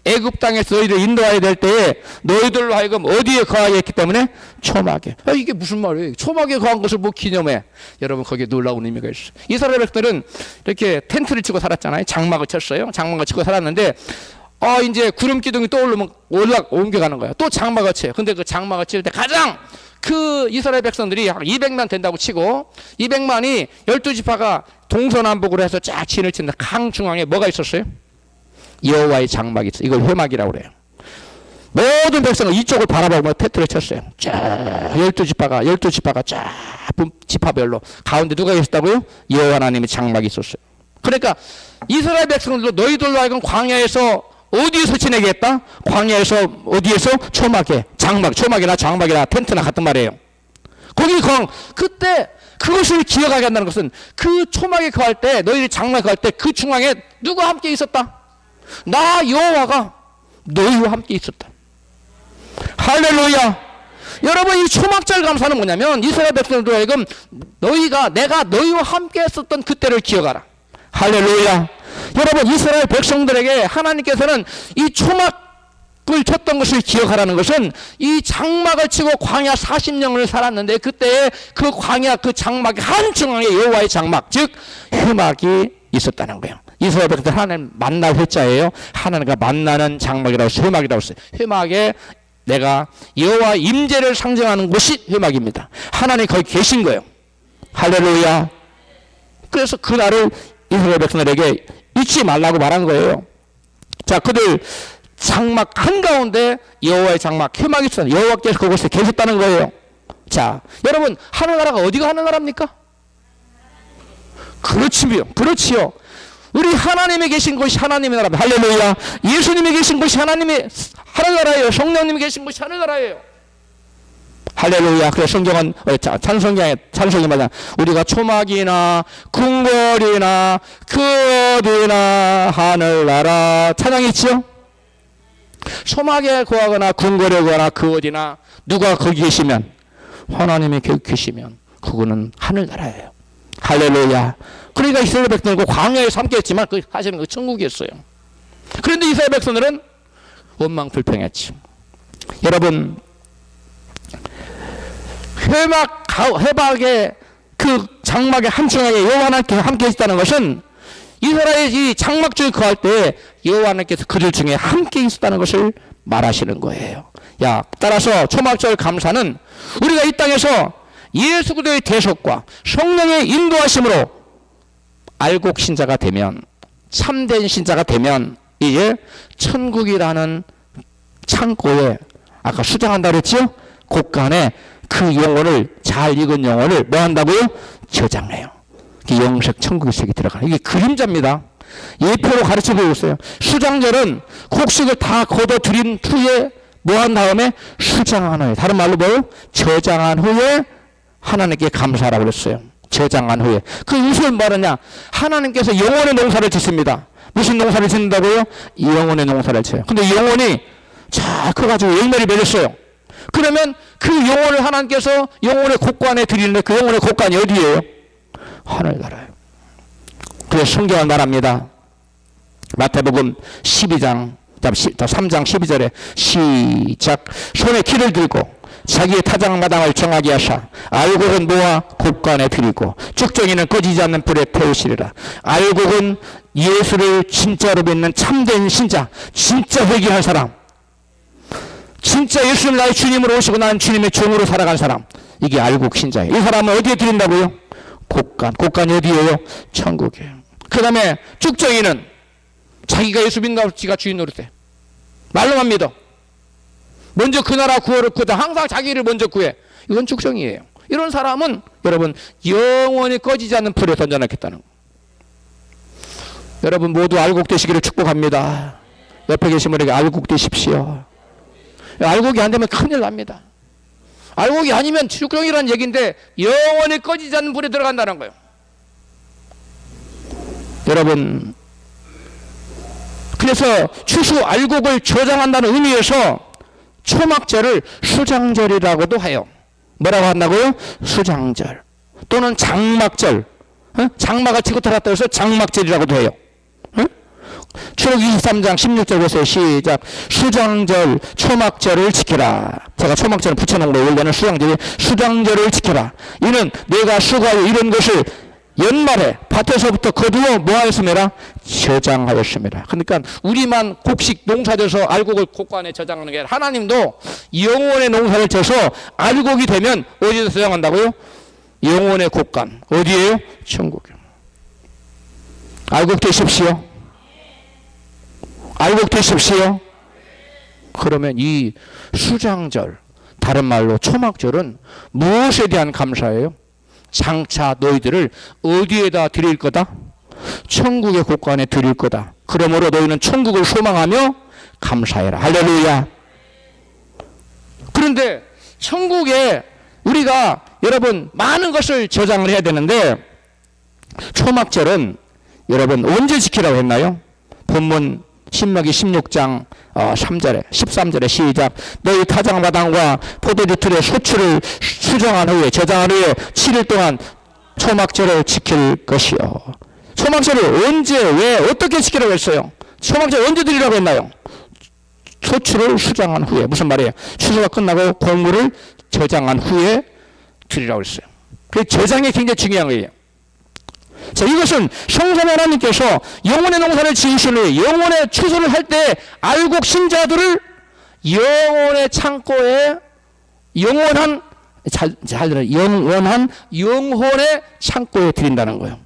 애굽 땅에서 너희를 인도해야 될 때에 너희들로 하여금 어디에 거하게 했기 때문에 초막에. 이게 무슨 말이에요? 초막에 거한 것을 뭐 기념해? 여러분, 거기에 놀라운 의미가 있어요. 이스라엘 백성들은 이렇게 텐트를 치고 살았잖아요. 장막을 쳤어요. 장막을 치고 살았는데 이제 구름 기둥이 떠오르면 옮겨가는 거야. 또 장막을 쳐요. 근데 그 장막을 칠 때 가장 그 이스라엘 백성들이 한 200만 된다고 치고 200만이 12지파가 동서남북으로 해서 쫙 진을 치는데 강 중앙에 뭐가 있었어요? 여호와의 장막이 있어요. 이걸 회막이라고 그래요. 모든 백성은 이쪽을 바라보고 텐트를 쳤어요. 쫙 12지파가 쫙 지파별로 가운데 누가 있었다고요? 여호와 하나님의 장막이 있었어요. 그러니까 이스라엘 백성들도 너희들로 하여금 광야에서 어디에서 지내게 했다? 광야에서 어디에서? 초막에. 초막이나 장막이나 텐트나 같은 말이에요. 거기 그때 그것을 기억하게 한다는 것은 그 초막에 거할 때, 너희들이 장막에 거할 때 그 중앙에 누가 함께 있었다? 나 여호와가 너희와 함께 있었다. 할렐루야. 여러분, 이 초막절 감사는 뭐냐면 이스라엘 백성들도 하여금 내가 너희와 함께 했었던 그때를 기억하라. 할렐루야. 여러분, 이스라엘 백성들에게 하나님께서는 이 초막을 쳤던 것을 기억하라는 것은 이 장막을 치고 광야 40년을 살았는데 그때의 그 광야 그 장막의 한중앙에 여호와의 장막, 즉 회막이 있었다는 거예요. 이스라엘 백성들 하나님 만날 회자예요. 하나님과 만나는 장막이라고 해서 회막이라고 했어요. 회막에 내가 여호와 임재를 상징하는 곳이 회막입니다. 하나님이 거기 계신 거예요. 할렐루야. 그래서 그날을 이스라엘 백성들에게 잊지 말라고 말한 거예요. 자, 그들 장막 한가운데 여호와의 장막 회막이 있었어요. 여호와께서 그곳에 계셨다는 거예요. 자, 여러분, 하늘나라가 어디가 하늘나라입니까? 그렇지요. 우리 하나님이 계신 곳이 하나님의 나라입니다. 할렐루야. 예수님이 계신 곳이 하나님의 하늘나라예요. 성령님이 계신 곳이 하늘나라예요. 할렐루야. 그래서 성경은 찬송이 말이야. 우리가 초막이나 궁궐이나 그 어디나 하늘나라 찬양이 있죠. 초막에 거하거나 궁궐에 거하거나 그 어디나 누가 거기 계시면, 하나님이 계시면 그거는 하늘나라예요. 할렐루야. 그러니까 이스라엘 백성들은 광야에서 함께 했지만 사실은 그 천국이었어요. 그런데 이스라엘 백성들은 원망불평했지. 여러분, 회막의 그 장막의 한층하게 여호와 하나님께서 함께 있다는 것은 이스라엘이 장막 중에 거할 때 여호와 하나님께서 그들 중에 함께 있었다는 것을 말하시는 거예요. 따라서 초막절 감사는 우리가 이 땅에서 예수 그리스도의 대속과 성령의 인도하심으로 알곡 신자가 되면, 참된 신자가 되면 이제 천국이라는 창고에 아까 수장한다고 그랬죠? 곳간에 그 영혼을, 잘 익은 영혼을 뭐 한다고요? 저장해요. 영색 천국의 색이 들어가는, 이게 그림자입니다. 예표로 가르쳐 보고 있어요. 수장절은 곡식을 다 걷어들인 후에 뭐 한 다음에 수장한 후에, 다른 말로 뭐요? 저장한 후에 하나님께 감사하라고 그랬어요. 저장한 후에. 그 무슨 말이냐? 하나님께서 영혼의 농사를 짓습니다. 무슨 농사를 짓는다고요? 영혼의 농사를 쳐요. 근데 영혼이 자 커가지고 열매를 맺었어요. 그러면 그 영혼을 하나님께서 영혼의 곳간에 드리는데 그 영혼의 곳간이 어디예요? 하늘나라예요. 그래서 성경은 말합니다. 마태복음 12장 3장 12절에 시작. 손에 키를 들고 자기의 타작마당을 정하게 하사 알곡은 모아 곳간에 드리고 쭉정이는 꺼지지 않는 불에 태우시리라. 알곡은 예수를 진짜로 믿는 참된 신자, 진짜 회개한 사람, 진짜 예수님 나의 주님으로 오시고 나는 주님의 종으로 살아간 사람, 이게 알곡 신자예요. 이 사람은 어디에 드린다고요? 곳간이 어디예요? 천국이에요. 그 다음에 쭉정이는 자기가 예수 믿는다고 지가 주인 노릇해. 말로만 믿어. 먼저 그 나라 구원을 구하다 항상 자기를 먼저 구해. 이건 쭉정이에요. 이런 사람은 여러분 영원히 꺼지지 않는 불에 던져놓겠다는 거. 여러분 모두 알곡 되시기를 축복합니다. 옆에 계신 분에게 알곡 되십시오. 알곡이 안 되면 큰일 납니다. 알곡이 아니면 쭉정이라는 얘기인데 영원히 꺼지지 않는 불에 들어간다는 거예요. 여러분, 그래서 추수 알곡을 저장한다는 의미에서 초막절을 수장절이라고도 해요. 뭐라고 한다고요? 수장절 또는 장막절. 장마가 치고 들어갔다 해서 장막절이라고도 해요. 출애굽 23장 16절 보세요. 시작. 수장절 초막절을 지켜라. 제가 초막절을 붙여놓은 거예요. 원래는 수장절을 지켜라. 이는 내가 수고하여 이런 것을 연말에 밭에서부터 거두어 뭐하였음이라? 저장하였음이라. 그러니까 우리만 곡식 농사져서 알곡을 곡간에 저장하는 게 아니라 하나님도 영원의 농사를 져서 알곡이 되면 어디서 저장한다고요? 영원의 곡간. 어디예요? 천국이요. 알곡 되십시오. 알곡 되십시오. 그러면 이 수장절, 다른 말로 초막절은 무엇에 대한 감사예요? 장차 너희들을 어디에다 드릴 거다? 천국의 곳간에 드릴 거다. 그러므로 너희는 천국을 소망하며 감사해라. 할렐루야. 그런데 천국에 우리가 여러분 많은 것을 저장을 해야 되는데 초막절은 여러분 언제 지키라고 했나요? 본문 신명기 16장 3절에 13절에 시작. 너희 타작마당과 포도주 틀에 소출을 수정한 후에 저장한 후에 7일 동안 초막절을 지킬 것이요. 초막절을 언제 왜 어떻게 지키라고 했어요? 초막절 언제 드리라고 했나요? 소출을 수정한 후에. 무슨 말이에요? 추수가 끝나고 곡물을 저장한 후에 드리라고 했어요. 그 저장이 굉장히 중요한 거예요. 자, 이것은 성삼 하나님께서 영혼의 농사를 지으신 후에 영혼의 추수를 할 때 알곡 신자들을 영혼의 창고에 영원한 영혼의 창고에 드린다는 거예요.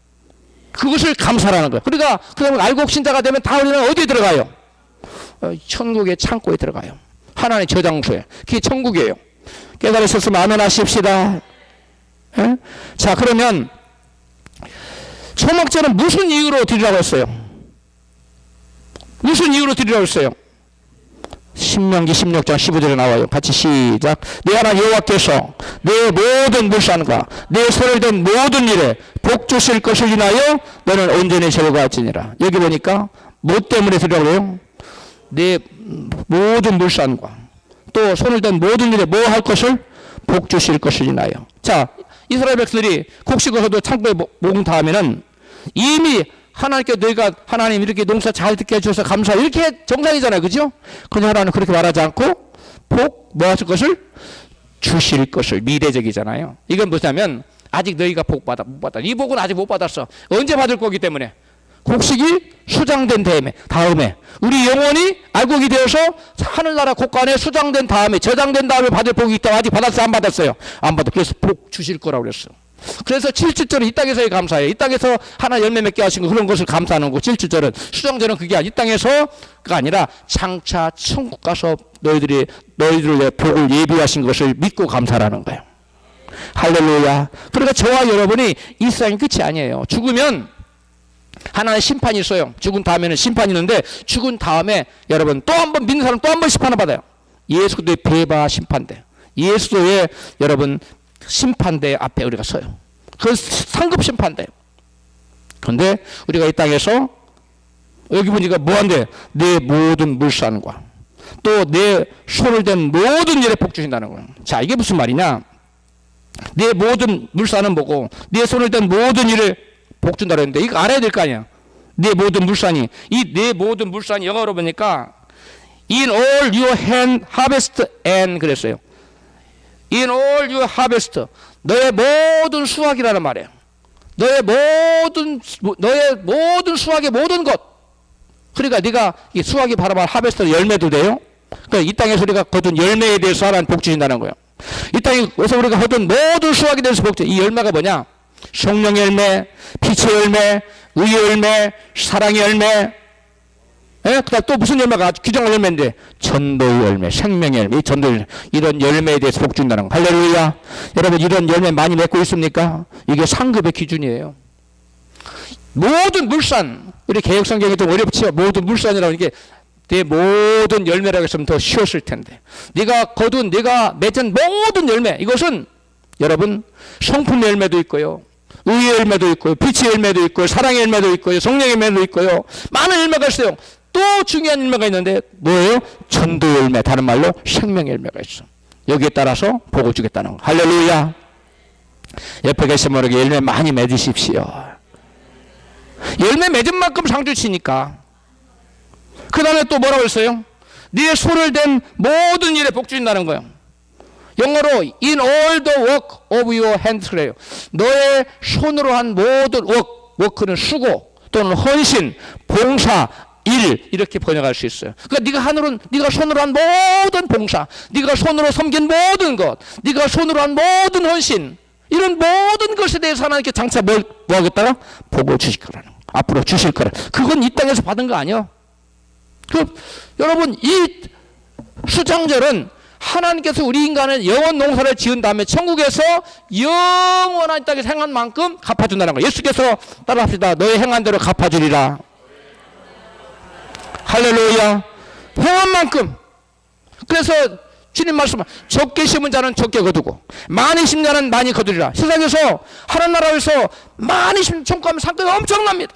그것을 감사라는 거예요. 그러니까 그러면 알곡 신자가 되면 다 우리는 어디에 들어가요? 천국의 창고에 들어가요. 하나님의 저장소에. 그게 천국이에요. 깨달으셨으면 아멘 하십시다. 에? 자, 그러면 초막절은 무슨 이유로 드리라고 했어요? 무슨 이유로 드리라고 했어요? 신명기 16장 15절에 나와요. 같이 시작. 내 하나님 여호와께서 내 모든 물산과 내 손을 댄 모든 일에 복 주실 것을 인하여 너는 온전히 즐거워하지니라. 여기 보니까 뭐 때문에 드리라고 해요? 내 모든 물산과 또 손을 댄 모든 일에 뭐 할 것을? 복 주실 것을 인하여. 자, 이스라엘 백성들이 곡식을 거둬 창고에 모은 다음에는 이미 하나님께 너희가 하나님 이렇게 농사 잘 듣게 해주셔서 감사 이렇게 정상이잖아요. 그죠? 그런데 하나님은 그렇게 말하지 않고 복 뭐 하실 것을? 주실 것을. 미래적이잖아요. 이건 뭐냐면 아직 너희가 못 받아. 이 복은 아직 못 받았어. 언제 받을 거기 때문에 곡식이 수장된 다음에 우리 영혼이 알곡이 되어서 하늘나라 곳간에 수장된 다음에 저장된 다음에 받을 복이 있다고 아직 받았어요? 안 받았어요? 안 받았어요. 그래서 복 주실 거라고 그랬어. 그래서 7주절은 이 땅에서의 감사예요. 이 땅에서 하나 열매 맺게 하신 거 그런 것을 감사하는 거. 7주절은 수장절은 그게 아니 이 땅에서가 아니라 장차 천국 가서 너희들의 복을 예비하신 것을 믿고 감사라는 거예요. 할렐루야. 그러니까 저와 여러분이 이 세상이 끝이 아니에요. 죽으면 하나의 심판이 있어요. 죽은 다음에는 심판이 있는데 죽은 다음에 여러분 또 한 번 믿는 사람 또 한 번 심판을 받아요. 예수도의 배바 심판대. 예수도의 여러분 심판대 앞에 우리가 서요. 그 상급 심판대. 그런데 우리가 이 땅에서 여기 보니까 뭐한대? 내 모든 물산과 또 내 손을 댄 모든 일에 복 주신다는 거예요. 자, 이게 무슨 말이냐? 내 모든 물산은 뭐고 내 손을 댄 모든 일에 복 준다고 했는데 이거 알아야 될 거 아니야. 내 모든 물산이. 이 내 모든 물산이 영어로 보니까 in all your hand harvest and 그랬어요. in all your harvest. 너의 모든 수확이라는 말이에요. 너의 모든 수확의 모든 것. 그러니까 네가 이 수확이 바로 하베스트 열매도 돼요. 그러니까 이 땅에서 우리가 거둔 열매에 대해서 하나님 복 주신다는 거예요. 이 땅에서 우리가 거둔 모든 수확에 대해서 복 주. 이 열매가 뭐냐? 성령의 열매, 빛의 열매, 의의 열매, 사랑의 열매. 그다음 또 무슨 열매가 규정한 열매인데 전도의 열매, 생명의 열매, 이 전도 열매, 이런 열매에 대해서 복 준다는 거. 할렐루야. 여러분 이런 열매 많이 맺고 있습니까? 이게 상급의 기준이에요. 모든 물산, 우리 개혁성경이 좀 어렵지요. 모든 물산이라고 이게 내 모든 열매라고 했으면 더 쉬웠을 텐데. 네가 거둔, 네가 맺은 모든 열매, 이것은 여러분 성품 열매도 있고요. 의의 열매도 있고요. 빛의 열매도 있고요. 사랑의 열매도 있고요. 성령의 열매도 있고요. 많은 열매가 있어요. 또 중요한 열매가 있는데 뭐예요? 전도 열매, 다른 말로 생명의 열매가 있어. 여기에 따라서 복을 주겠다는 거. 할렐루야. 옆에 계신 분에게 열매 많이 맺으십시오. 열매 맺은 만큼 상 주시니까. 그 다음에 또 뭐라고 했어요? 네 손을 댄 모든 일에 복 주신다는 거예요. 영어로 in all the work of your hands 그래요. 너의 손으로 한 모든 work는 수고 또는 헌신, 봉사, 일 이렇게 번역할 수 있어요. 그러니까 네가 손으로 한 모든 봉사, 네가 손으로 섬긴 모든 것, 네가 손으로 한 모든 헌신 이런 모든 것에 대해서 하나님께 장차 뭐 하겠다가 복을 주실 거라는 거. 앞으로 주실 거라. 그건 이 땅에서 받은 거 아니에요. 여러분 이 수장절은 하나님께서 우리 인간을 영원 농사를 지은 다음에 천국에서 영원한 땅에서 행한 만큼 갚아준다는 거예요. 예수께서 따라합시다. 너의 행한 대로 갚아주리라. 할렐루야. 행한 만큼. 그래서 주님 말씀, 적게 심은 자는 적게 거두고 많이 심은 자는 많이 거두리라. 세상에서 하나님 나라에서 많이 심은 총구하면 상권이 엄청납니다.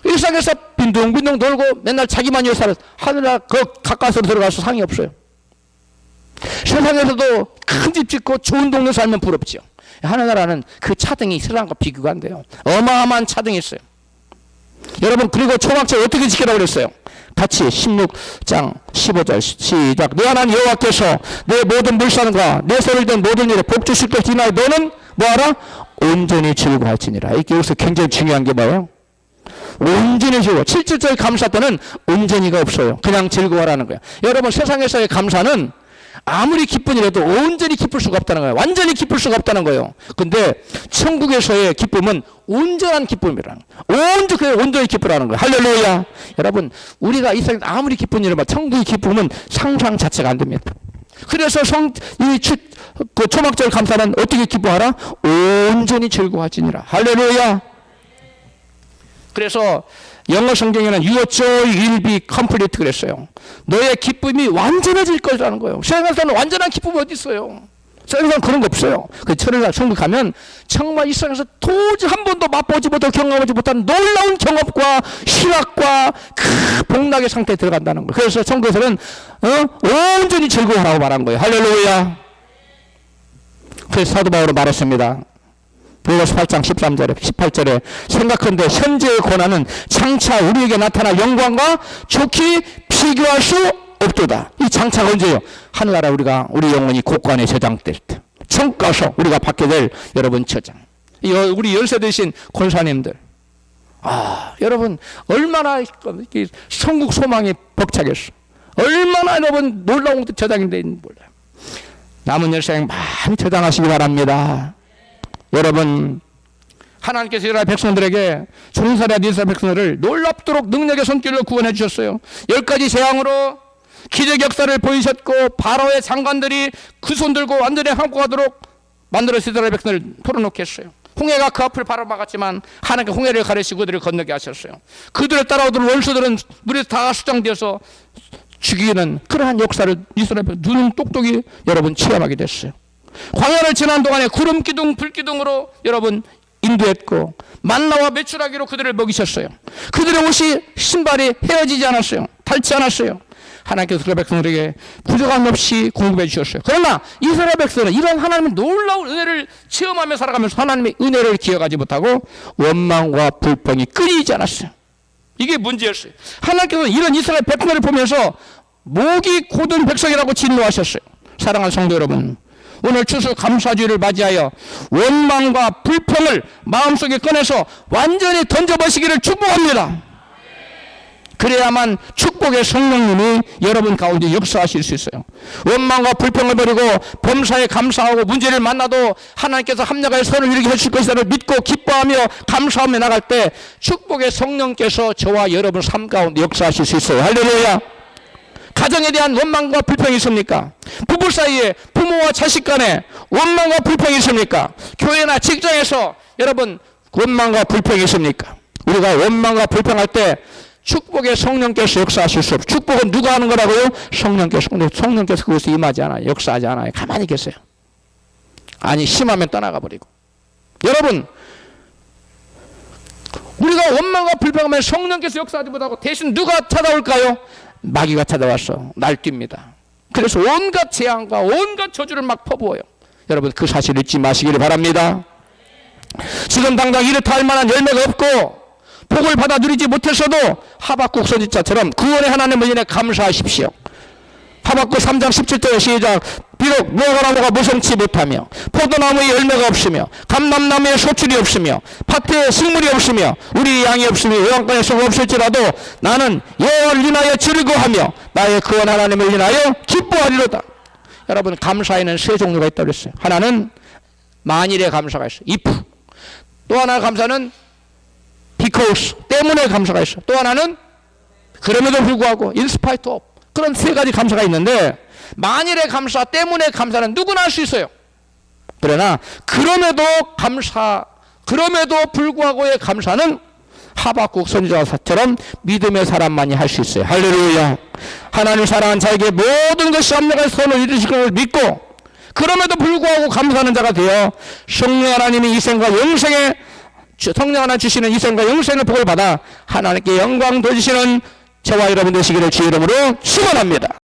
일상에서 빈둥빈둥 돌고 맨날 자기만 위해 살아서 하늘나라 그 가까스로 들어가서 상이 없어요. 세상에서도 큰 집 짓고 좋은 동네 살면 부럽지요. 하늘나라는 그 차등이 세상과 비교가 안 돼요. 어마어마한 차등이 있어요. 여러분 그리고 초막절 어떻게 지키라고 그랬어요? 같이 16장 15절 시작. 내 하나님 여호와께서 내 모든 물산과 내 손을 댄 모든 일에 복 주실 것을 인하여 너는 뭐하라? 온전히 즐거워할지니라. 이게 여기서 굉장히 중요한 게 뭐예요? 온전히 즐거워. 7절짜리 감사 때는 온전히가 없어요. 그냥 즐거워라는 거예요. 여러분 세상에서의 감사는 아무리 기쁜 일에도 온전히 기쁠 수가 없다는 거예요. 완전히 기쁠 수가 없다는 거예요. 근데 천국에서의 기쁨은 온전한 기쁨이라는 거예요. 온전히 기쁘라는 거예요. 할렐루야. 여러분 우리가 이 세상에 아무리 기쁜 일을 천국의 기쁨은 상상 자체가 안 됩니다. 그래서 그 초막절 감사는 어떻게 기뻐하라? 온전히 즐거워하지니라. 할렐루야. 그래서 영어 성경에는 Your joy will be complete 그랬어요. 너의 기쁨이 완전해질 거라는 거예요. 세상에서는 완전한 기쁨이 어디 있어요? 세상에서는 그런 거 없어요. 그 천국에 천국 가면 정말 이 세상에서 도저히 한 번도 맛보지 못하고 경험하지 못한 놀라운 경험과 희락과 그 복락의 상태에 들어간다는 거예요. 그래서 천국에서는 온전히 즐거워하라고 말한 거예요. 할렐루야. 그래서 사도 바울은 말했습니다. 로마서 8장 13절에 18절에 생각한데 현재의 고난은 장차 우리에게 나타날 영광과 좋게 비교할 수 없도다. 이 장차가 언제예요? 하늘나라 우리 영혼이 곳간에 저장될 때 천국 가서 우리가 받게 될 여러분 저장. 우리 열세 되신 권사님들, 여러분 얼마나 천국 소망이 벅차겠어. 얼마나 여러분 놀라운 저장이 돼 있는지 몰라요. 남은 열생 많이 저장하시기 바랍니다. 여러분 하나님께서 이스라엘 백성들에게 종살이한 이스라엘 백성들을 놀랍도록 능력의 손길로 구원해 주셨어요. 10가지 재앙으로 기적 역사를 보이셨고 바로의 장관들이 그 손 들고 완전히 함께 가도록 만들어서 이스라엘 백성을 풀어놓게 했어요. 홍해가 그 앞을 바로 막았지만 하나님께 홍해를 가르치고 그들을 건너게 하셨어요. 그들을 따라오던 원수들은 물에 다 수장되어서 죽이는 그러한 역사를 이스라엘 백성 눈은 똑똑히 여러분 체험하게 됐어요. 광야를 지난 동안에 구름 기둥 불 기둥으로 여러분 인도했고 만나와 메추라기로 그들을 먹이셨어요. 그들의 옷이 신발이 헤어지지 않았어요. 닳지 않았어요. 하나님께서 이스라엘 백성들에게 부족함 없이 공급해 주셨어요. 그러나 이스라엘 백성은 이런 하나님의 놀라운 은혜를 체험하며 살아가면서 하나님의 은혜를 기억하지 못하고 원망과 불평이 끊이지 않았어요. 이게 문제였어요. 하나님께서는 이런 이스라엘 백성을 보면서 목이 곧은 백성이라고 진노하셨어요. 사랑하는 성도 여러분, 오늘 추수감사주의를 맞이하여 원망과 불평을 마음속에 꺼내서 완전히 던져버리시기를 축복합니다. 그래야만 축복의 성령님이 여러분 가운데 역사하실 수 있어요. 원망과 불평을 버리고 범사에 감사하고 문제를 만나도 하나님께서 합력하여 선을 이루게 해줄 것이라를 믿고 기뻐하며 감사하며 나갈 때 축복의 성령께서 저와 여러분 삶 가운데 역사하실 수 있어요. 할렐루야. 가정에 대한 원망과 불평이 있습니까? 부부 사이에 부모와 자식 간에 원망과 불평이 있습니까? 교회나 직장에서 여러분 원망과 불평이 있습니까? 우리가 원망과 불평할 때 축복의 성령께서 역사하실 수 없어요. 축복은 누가 하는 거라고요? 성령께서. 근데 성령께서 그것을 임하지 않아요. 역사하지 않아요. 가만히 계세요. 아니 심하면 떠나가 버리고. 여러분 우리가 원망과 불평하면 성령께서 역사하지 못하고 대신 누가 찾아올까요? 마귀가 찾아와서 날뜁니다. 그래서 온갖 재앙과 온갖 저주를 막 퍼부어요. 여러분 그 사실 잊지 마시기를 바랍니다. 지금 당장 이렇다 할 만한 열매가 없고 복을 받아 누리지 못했어도 하박국 선지자처럼 구원의 하나님을 인해 감사하십시오. 하박국 3장 17절 시작. 비록 무화과나무가 무성치 못하며 포도나무에 열매가 없으며 감람나무에 소출이 없으며 밭에 식물이 없으며 우리 양이 없으며 요양간에 소가 없을지라도 나는 여호와를 인하여 즐거워하며 나의 구원 하나님을 인하여 기뻐하리로다. 여러분 감사에는 세 종류가 있다고 그랬어요. 하나는 만일의 감사가 있어요. if. 또 하나 감사는 because. 때문에 감사가 있어요. 또 하나는 그럼에도 불구하고 in spite of. 그런 세 가지 감사가 있는데 만일의 감사, 때문에 감사는 누구나 할 수 있어요. 그러나 그럼에도 불구하고의 감사는 하박국 선지자처럼 믿음의 사람만이 할 수 있어요. 할렐루야. 하나님 사랑하는 자에게 모든 것이 합력한 선을 이루실 것을 믿고 그럼에도 불구하고 감사하는 자가 되어 성령 하나님이 이생과 영생의 성령 하나 주시는 이생과 영생의 복을 받아 하나님께 영광 돌리시는 저와 여러분 되시기를 주의 이름으로 축원합니다.